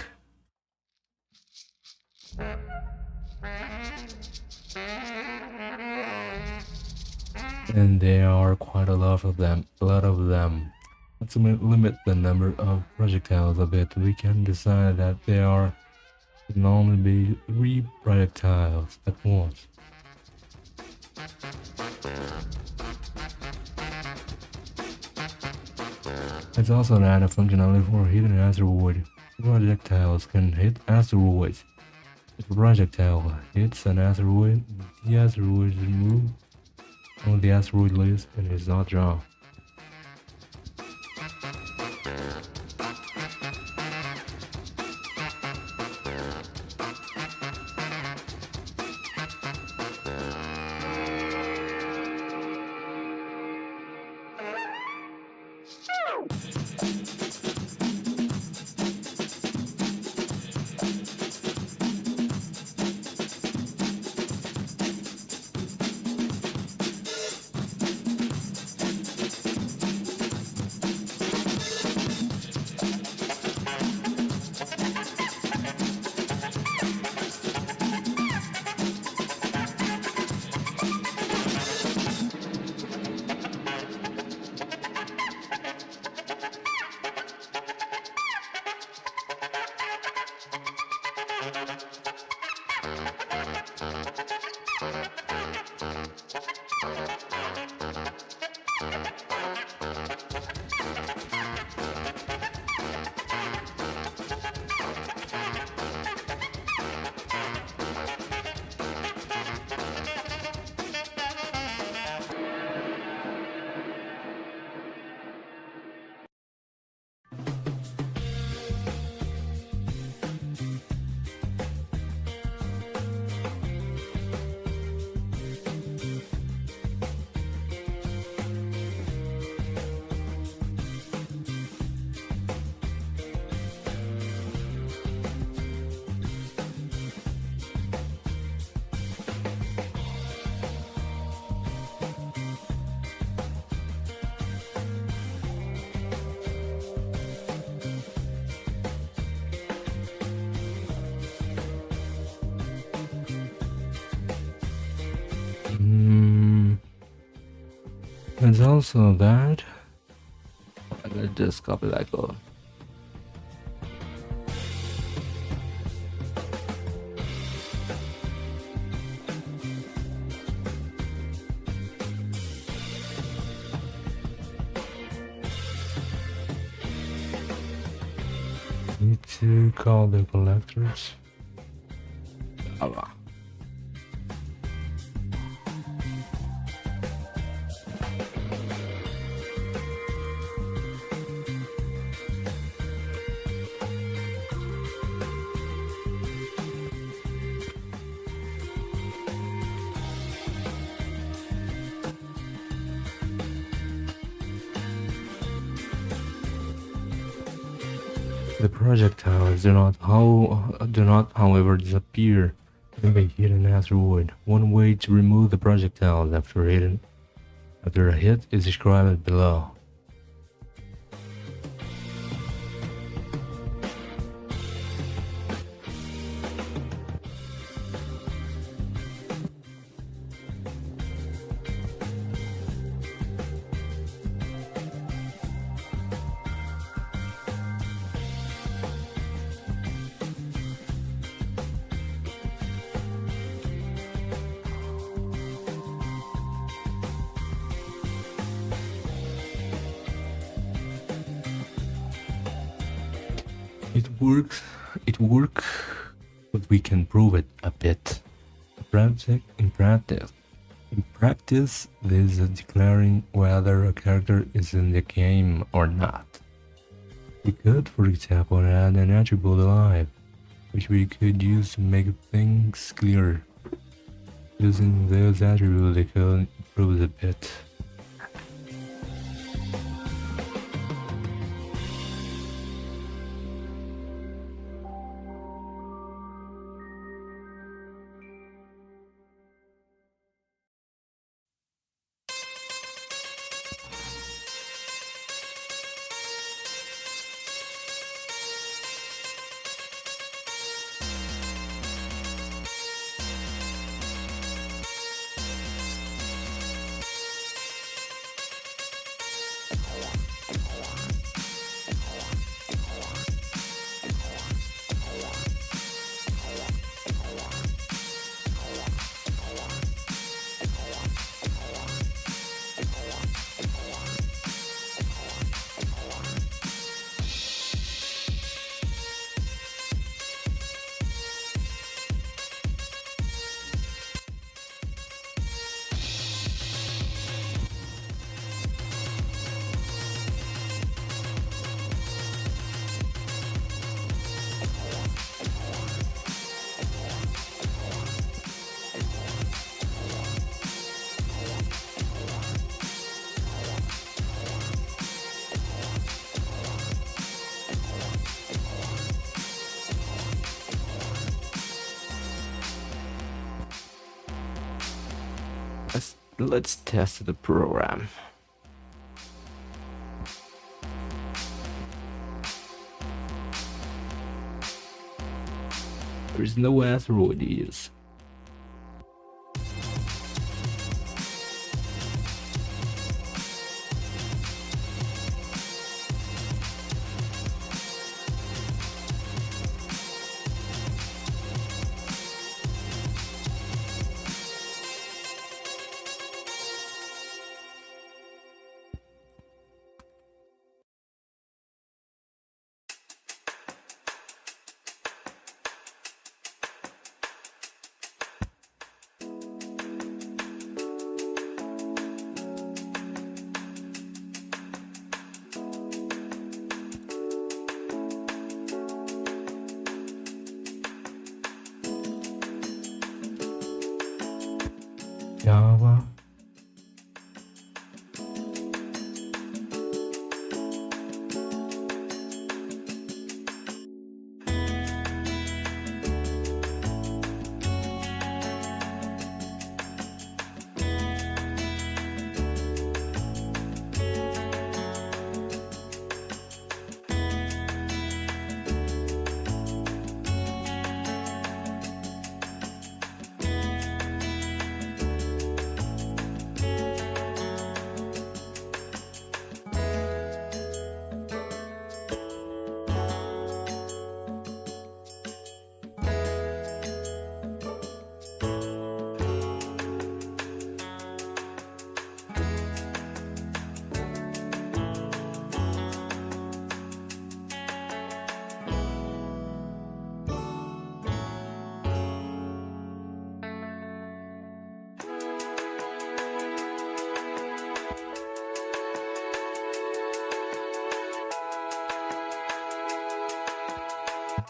And there are quite a lot of them. Let's limit the number of projectiles a bit. We can decide that there can only be 3 projectiles at once. Let's also add a functionality for hitting an asteroid. Projectiles can hit asteroids. If a projectile hits an asteroid, the asteroid is removed on the asteroid list and is not drawn. It's also that. Let's just copy that code. Need to call the collectors. Java. The projectiles do not, however, disappear when they hit an asteroid. One way to remove the projectiles after a hit is described below. It works, but we can prove it a bit. In practice, this is declaring whether a character is in the game or not. We could, for example, add an attribute alive, which we could use to make things clearer. Using this attribute, the code improves a bit. Let's test the program. There is no Asteroids. Java.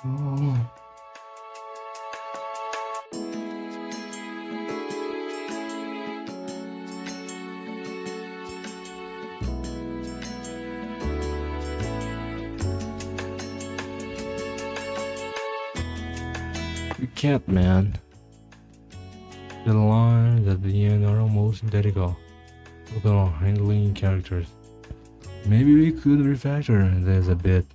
Oh. You can't, man. The lines at the end are almost identical. Look on handling characters. Maybe we could refactor this a bit.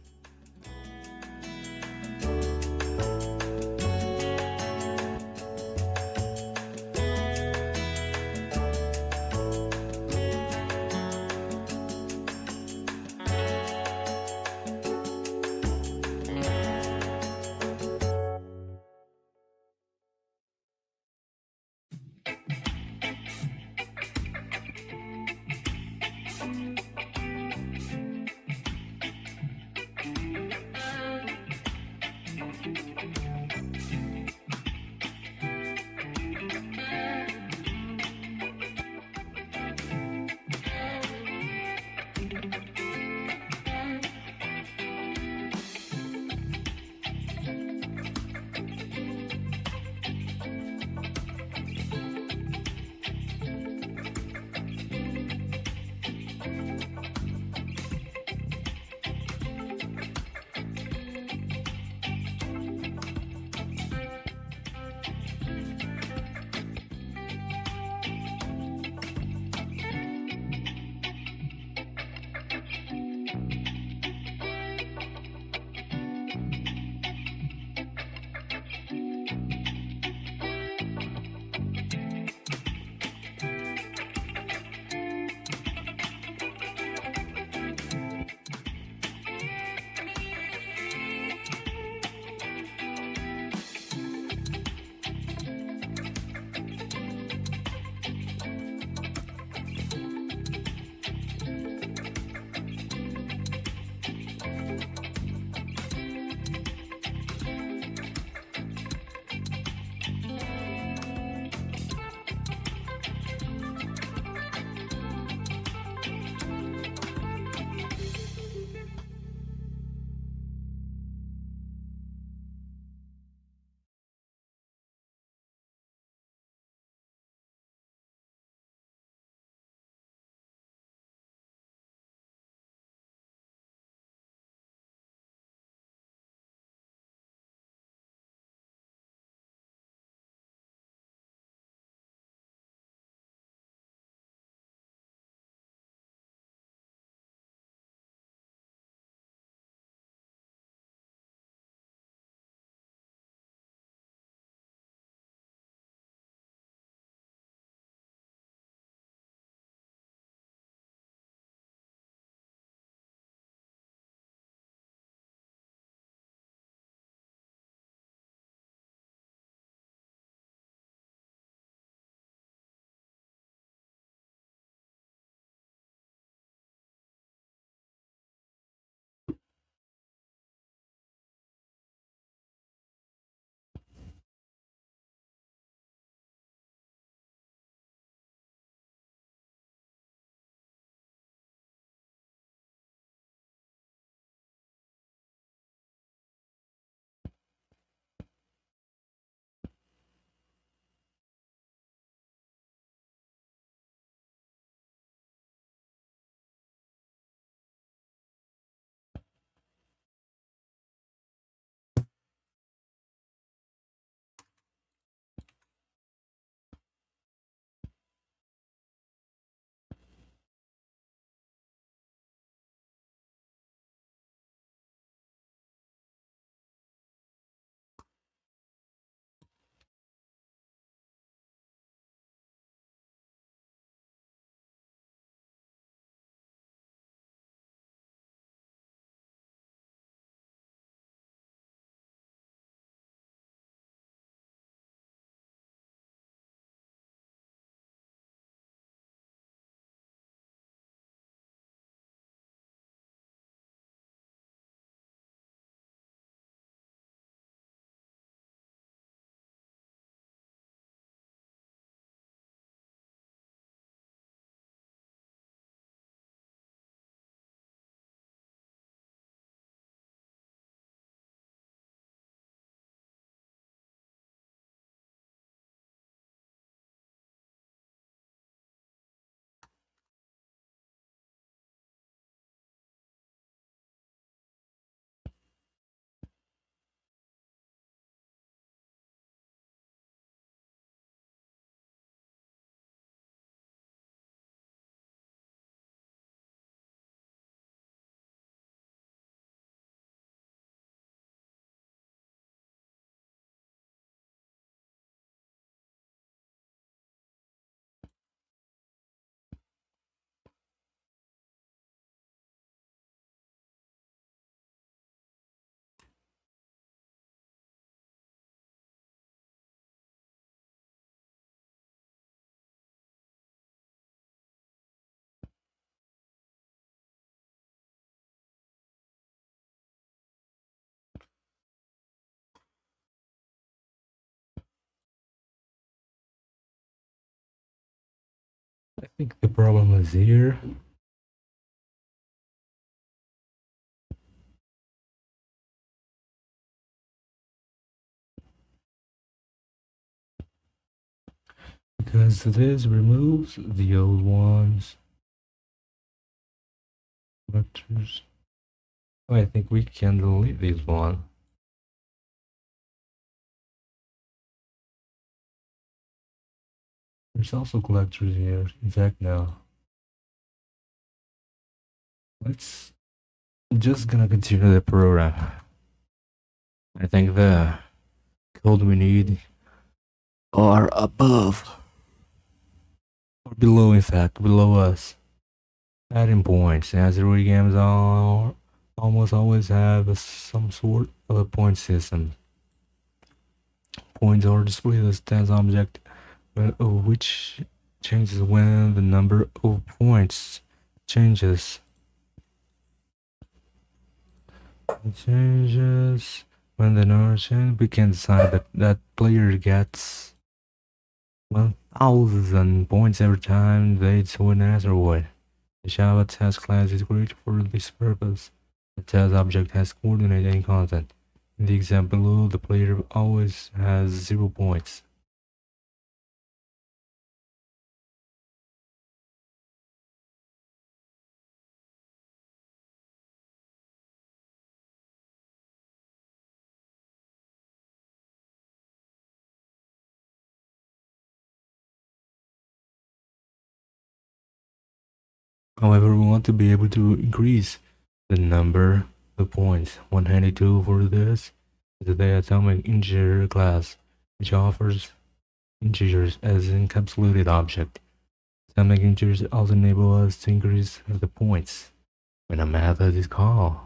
I think the problem is here. Because this removes the old ones. Vectors. Oh, I think we can delete this one. There's also collectors here. In fact, now let's just gonna continue the program. I think the code we need are above or below, in fact, below us. Adding points. Asteroid games are almost always have some sort of a point system. Points are displayed as stats object, which changes when the number of points changes. It changes when the number changes. We can decide that that player gets 1,000 points every time they throw an asteroid. The Java test class is created for this purpose. The test object has coordinate and content. In the example below, the player always has 0 points. However, we want to be able to increase the number of points. 192 for this is the atomic integer class, which offers integers as an encapsulated object. Atomic integers also enable us to increase the points when a method is called.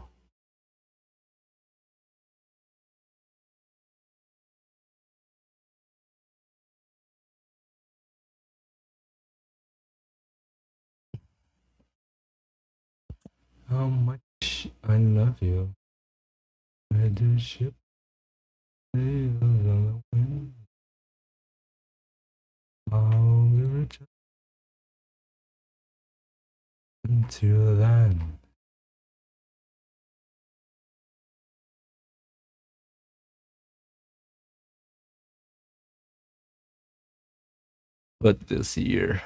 How much I love you. I do ship sails on the wind. I'll be returning until then. But this year.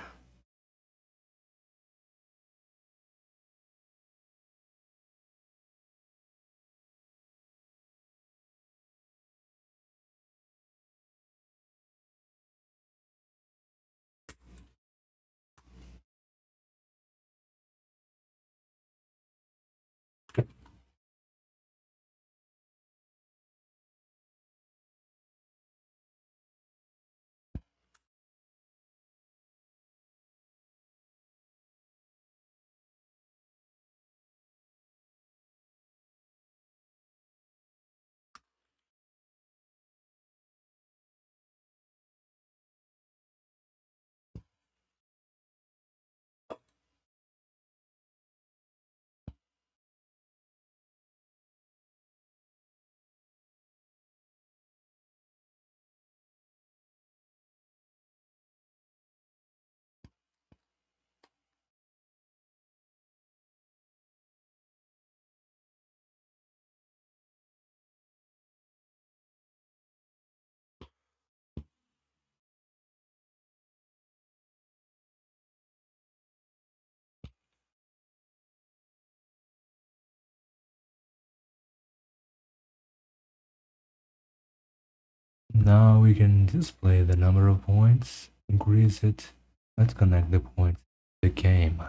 Now we can display the number of points, increase it. Let's connect the points to the game.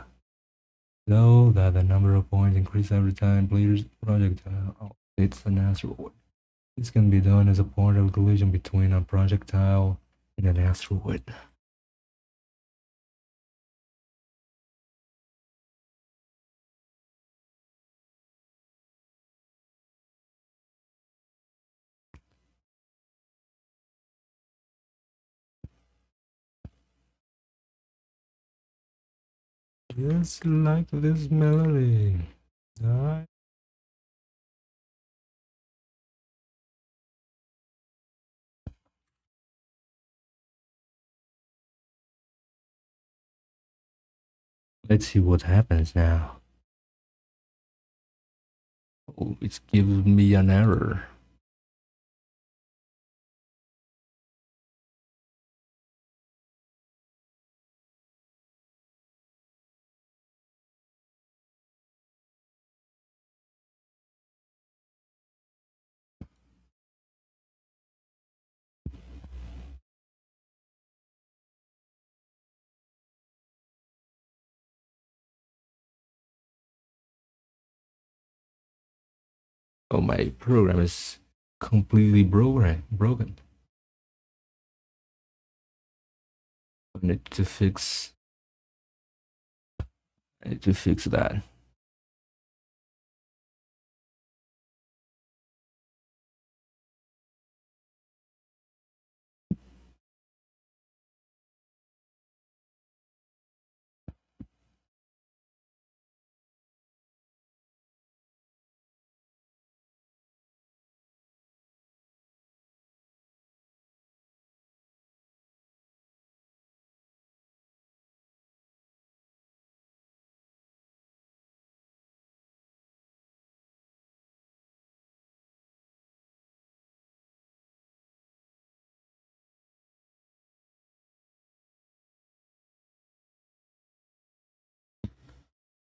So that the number of points increase every time player's projectile hits an asteroid. This can be done as a part of collision between a projectile and an asteroid. Just like this melody. Alright. Let's see what happens now. Oh, it gives me an error. Oh, my program is completely broken. I need to fix that.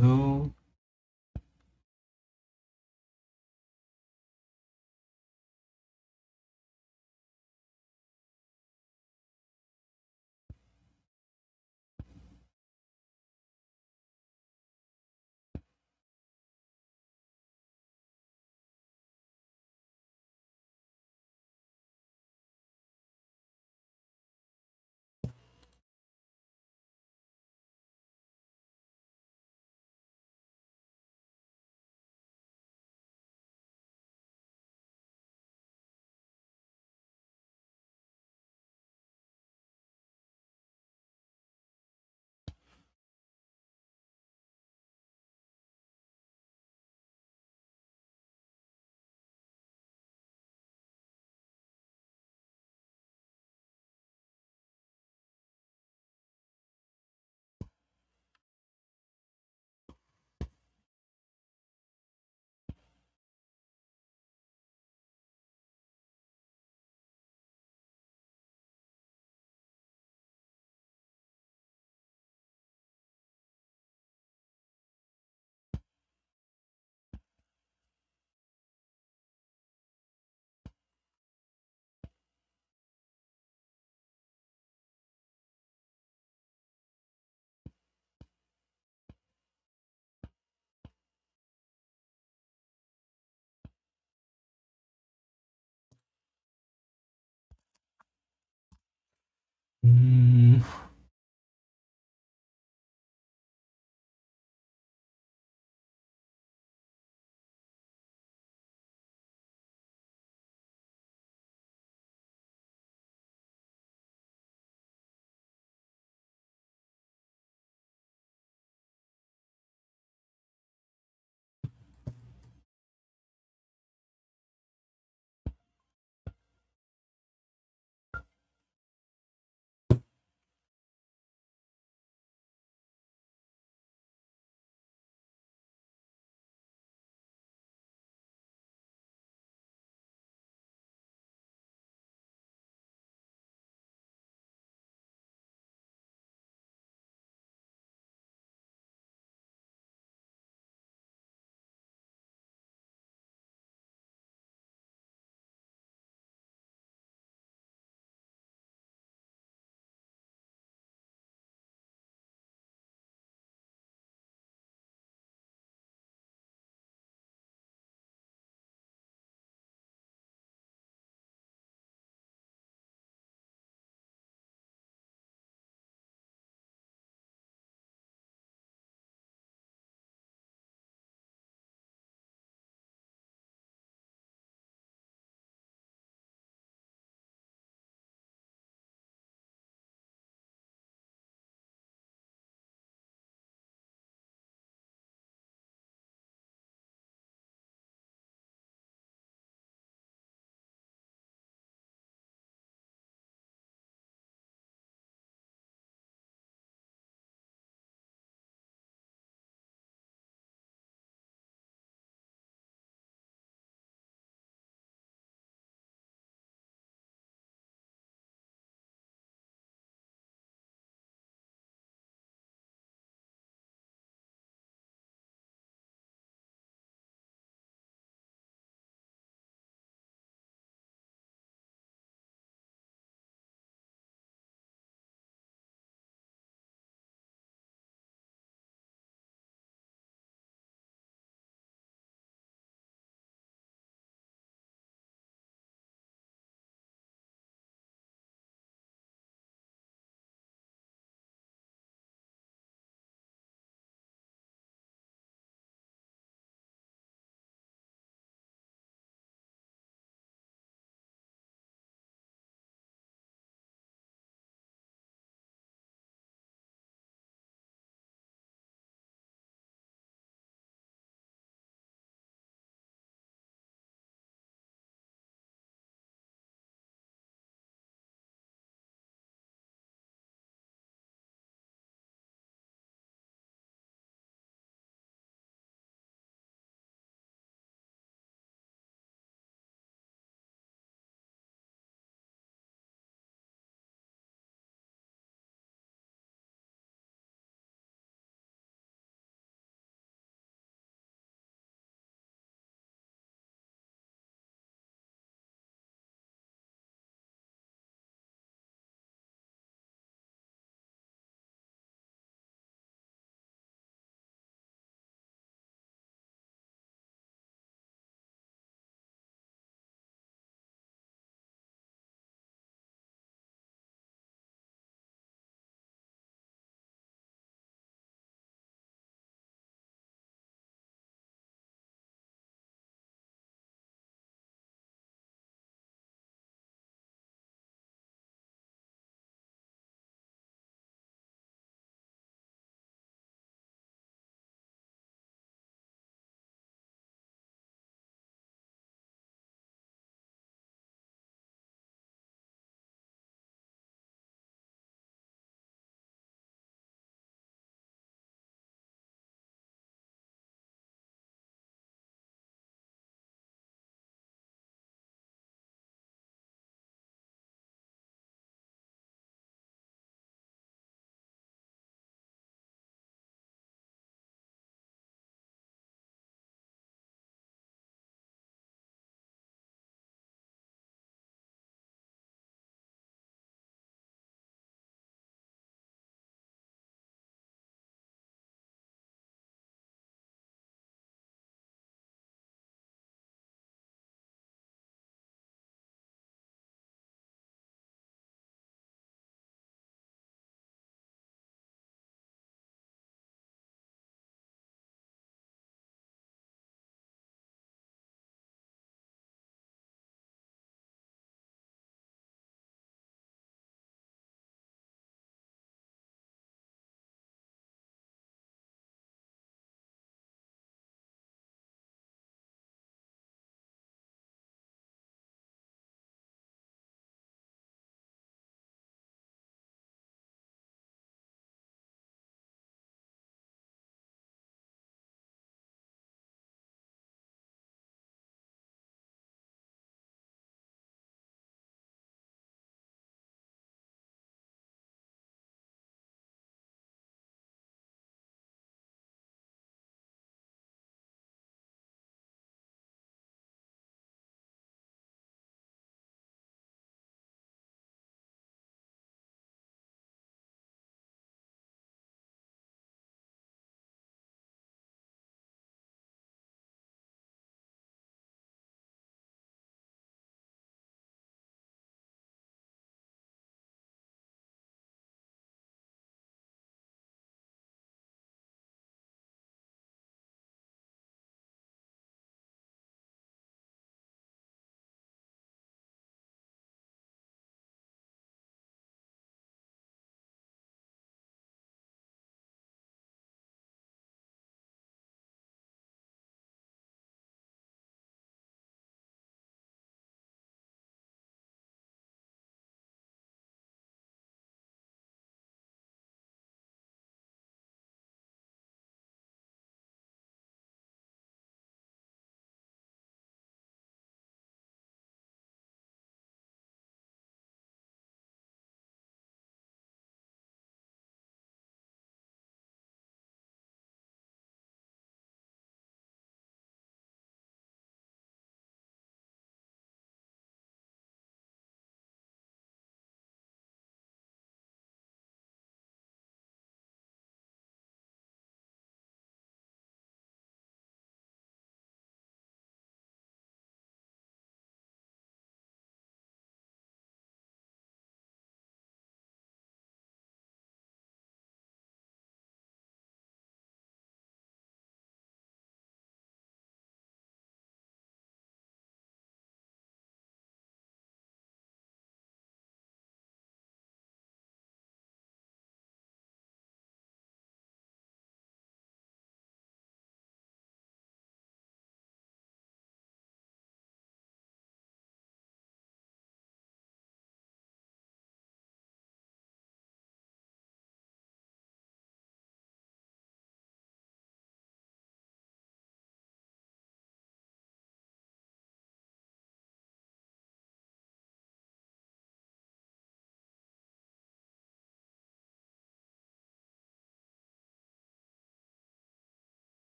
So mm,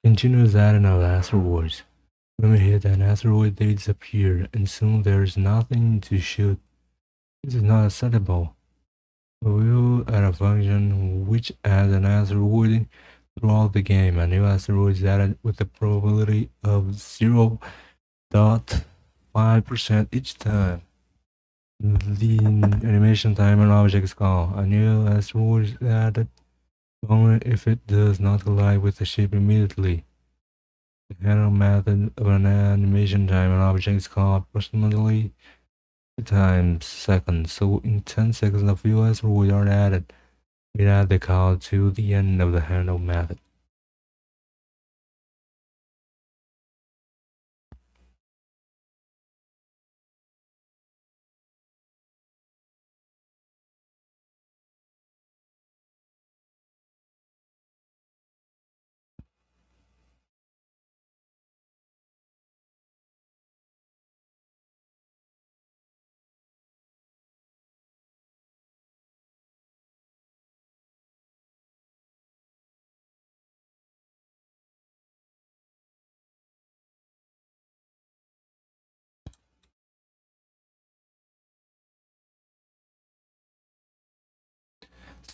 Continuous adding of asteroids. When we hit an asteroid, they disappear, and soon there's nothing to shoot. This is not acceptable. We will add a function which adds an asteroid throughout the game. A new asteroid is added with a probability of 0.5% each time. The animation timer object is called. A new asteroid is added only if it does not collide with the ship immediately. The handle method of an animation timer object is called approximately times seconds. So in 10 seconds, a few asteroids are added. We add the call to the end of the handle method.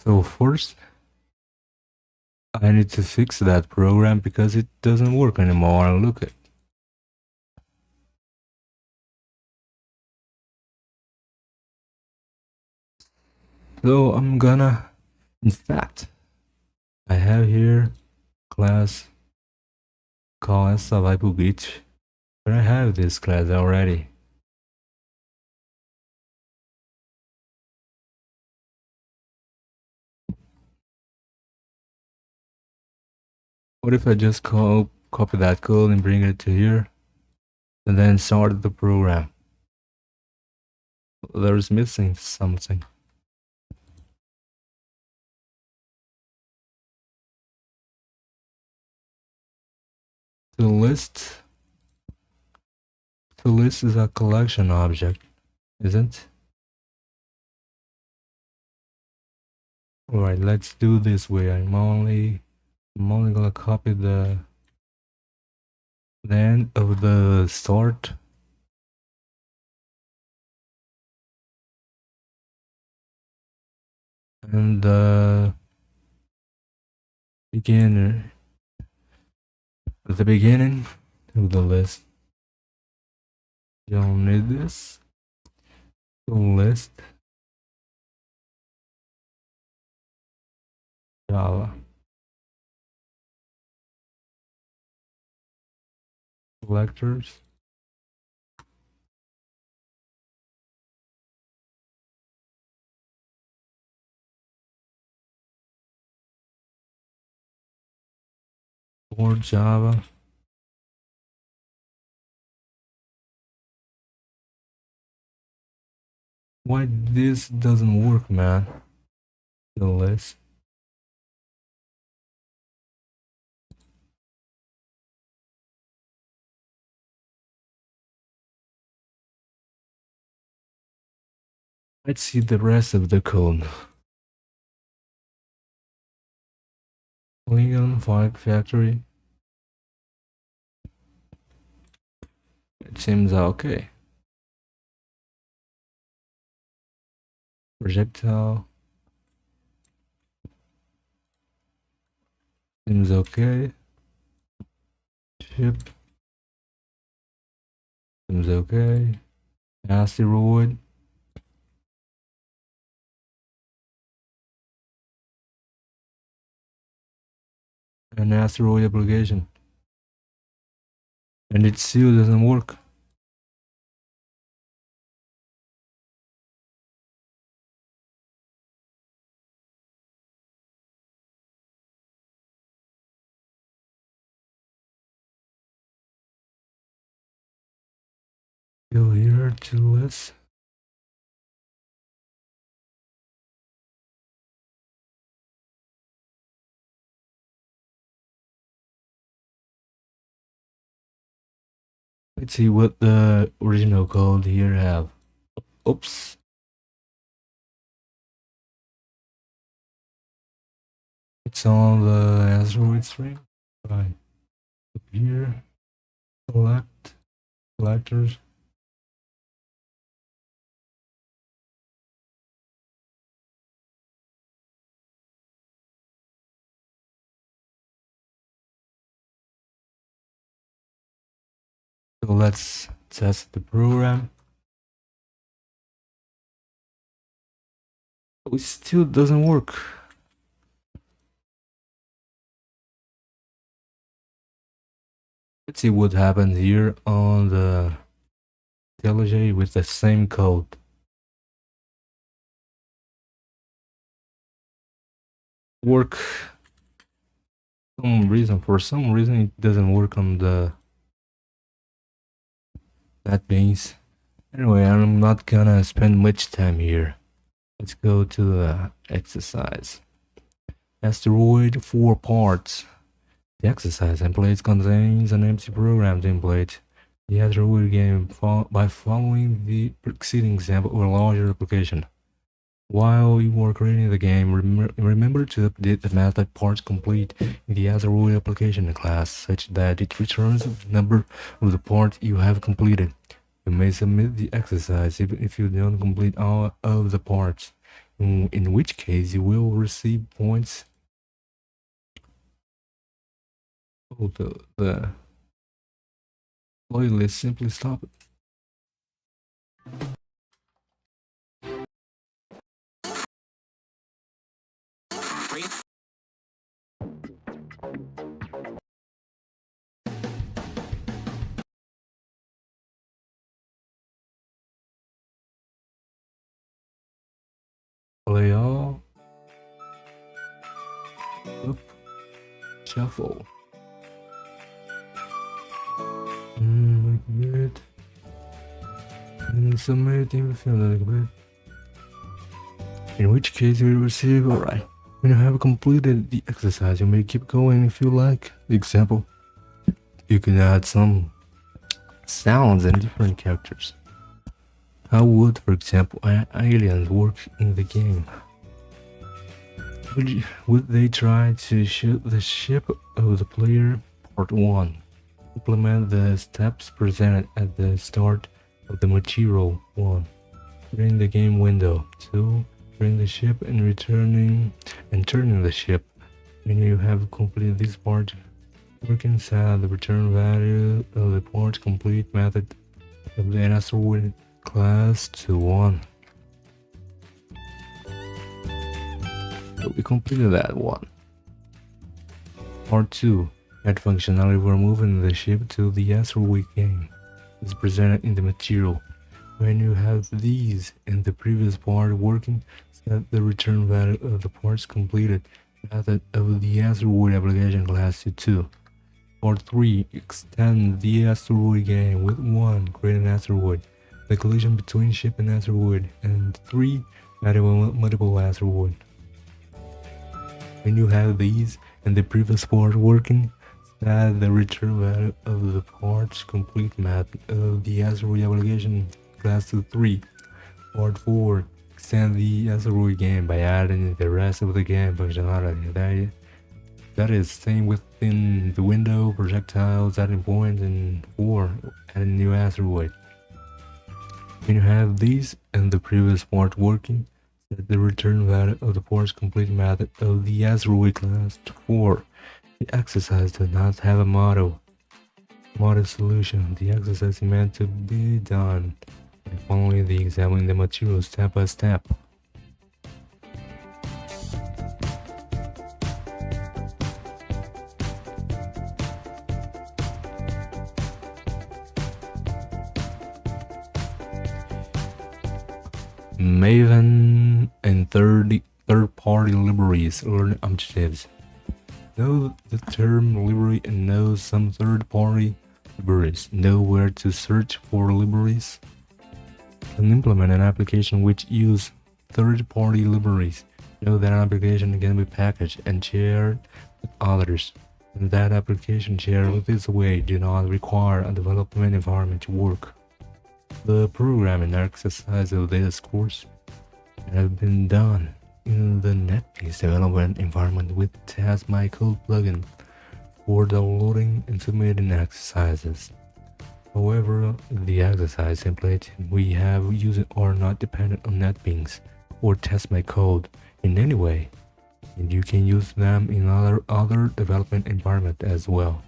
So first, I need to fix that program because it doesn't work anymore. Look at. So I'm gonna, in fact, I have here class called survival glitch, but I have this class already. What if I just copy that code and bring it to here, and then start the program? There's missing something. The list is a collection object, isn't? Alright, let's do this way. I'm only gonna copy the end of the start and the beginner at the beginning of the list. You don't need this. The list Java selectors. Or Java. Why this doesn't work, man? The list. Let's see the rest of the code. Polygon 5 factory. It seems okay. Projectile. Seems okay. Ship. Seems okay. Asteroid. An asteroid application. And it still doesn't work. Go here to list. Let's see what the original code here have. Oops. It's on the asteroid string. Right. Up here, select selectors. So let's test the program. It still doesn't work. Let's see what happens here on the IntelliJ with the same code. For some reason it doesn't work on the NetBeans. Anyway, I'm not gonna spend much time here. Let's go to the exercise. Asteroid 4 parts. The exercise template contains an empty program template. The Asteroid game by following the preceding example of a larger application. While you are creating the game, remember to update the method parts complete in the Asteroid application class such that it returns the number of the part you have completed. You may submit the exercise even if you don't complete all of the parts, in which case you will receive points. Oh, the playlist simply stop it. Play all. Up. Shuffle. Like that. And submit if you feel like that. In which case you will receive alright. When you have completed the exercise, you may keep going if you like. Example, you can add some sounds and different characters. How would, for example, aliens work in the game? Would they try to shoot the ship of the player? Part 1. Implement the steps presented at the start of the material 1. During the game window 2. Bring the ship and turning the ship. When you have completed this part, work inside the return value of the part complete method of the Asteroid class to 1. So we completed that one. Part 2. Add functionality for moving the ship to the Asteroid game. It's presented in the material. When you have these in the previous part working, set the return value of the parts completed method of the Asteroid application class to 2. Part 3. Extend the Asteroid game with 1. Create an asteroid. The collision between ship and asteroid. And 3. Add multiple asteroid. When you have these in the previous part working, set the return value of the parts complete method of the Asteroid application class to 3. Part 4. Extend the Asteroid game by adding the rest of the game functionality. That is staying within the window, projectiles, adding points, and 4. Adding new asteroid. When you have these and the previous part working, set the return value of the parts complete method of the Asteroid class to 4. The exercise does not have a model solution. The exercise is meant to be done by following the example in the material step by step. Maven and third-party libraries learn objectives. Know the term library and know some third-party libraries. Know where to search for libraries. And implement an application which use third-party libraries. Know that an application can be packaged and shared with others. And that application shared with this way do not require a development environment to work. The programming exercise of this course have been done in the NetBeans development environment with Test My Code plugin for downloading and submitting exercises. However, the exercise template we have used are not dependent on NetBeans or TestMyCode in any way, and you can use them in other development environment as well.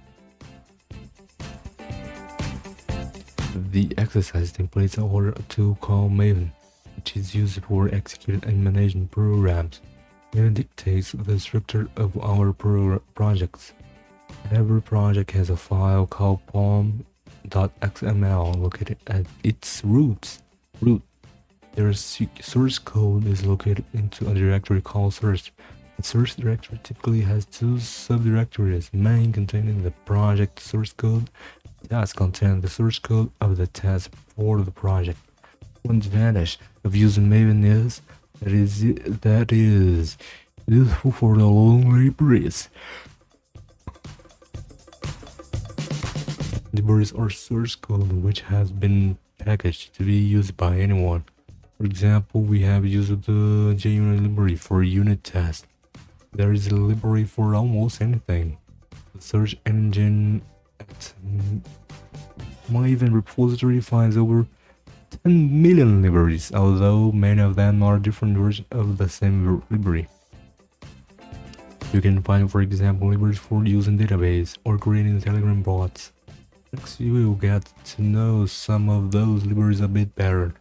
The exercise templates are a tool called Maven, which is used for executing and managing programs. Maven dictates the structure of our projects. Every project has a file called pom.xml located at its root. Their source code is located into a directory called source. The source directory typically has two subdirectories: main containing the project source code, task containing the source code of the task for the project. One advantage of using Maven is that is useful for the long libraries. Libraries are source code which has been packaged to be used by anyone. For example, we have used the JUnit library for unit tests. There is a library for almost anything. The search engine at Maven repository finds over 10 million libraries, although many of them are different versions of the same library. You can find, for example, libraries for using database or creating Telegram bots. Next, you will get to know some of those libraries a bit better.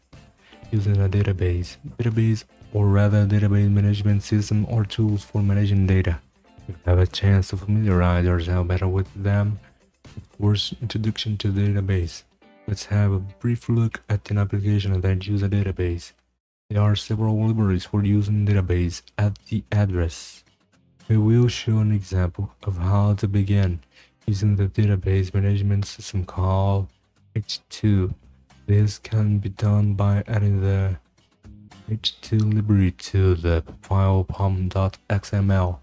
Using a database, or rather database management system or tools for managing data. You have a chance to familiarize yourself better with them. Of course, introduction to the database. Let's have a brief look at an application that uses a database. There are several libraries for using database at the address. We will show an example of how to begin using the database management system called H2. This can be done by adding the H2 library to the file pom.xml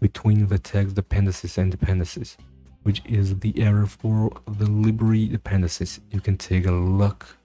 between the text dependencies and dependencies, which is the area for the library dependencies. You can take a look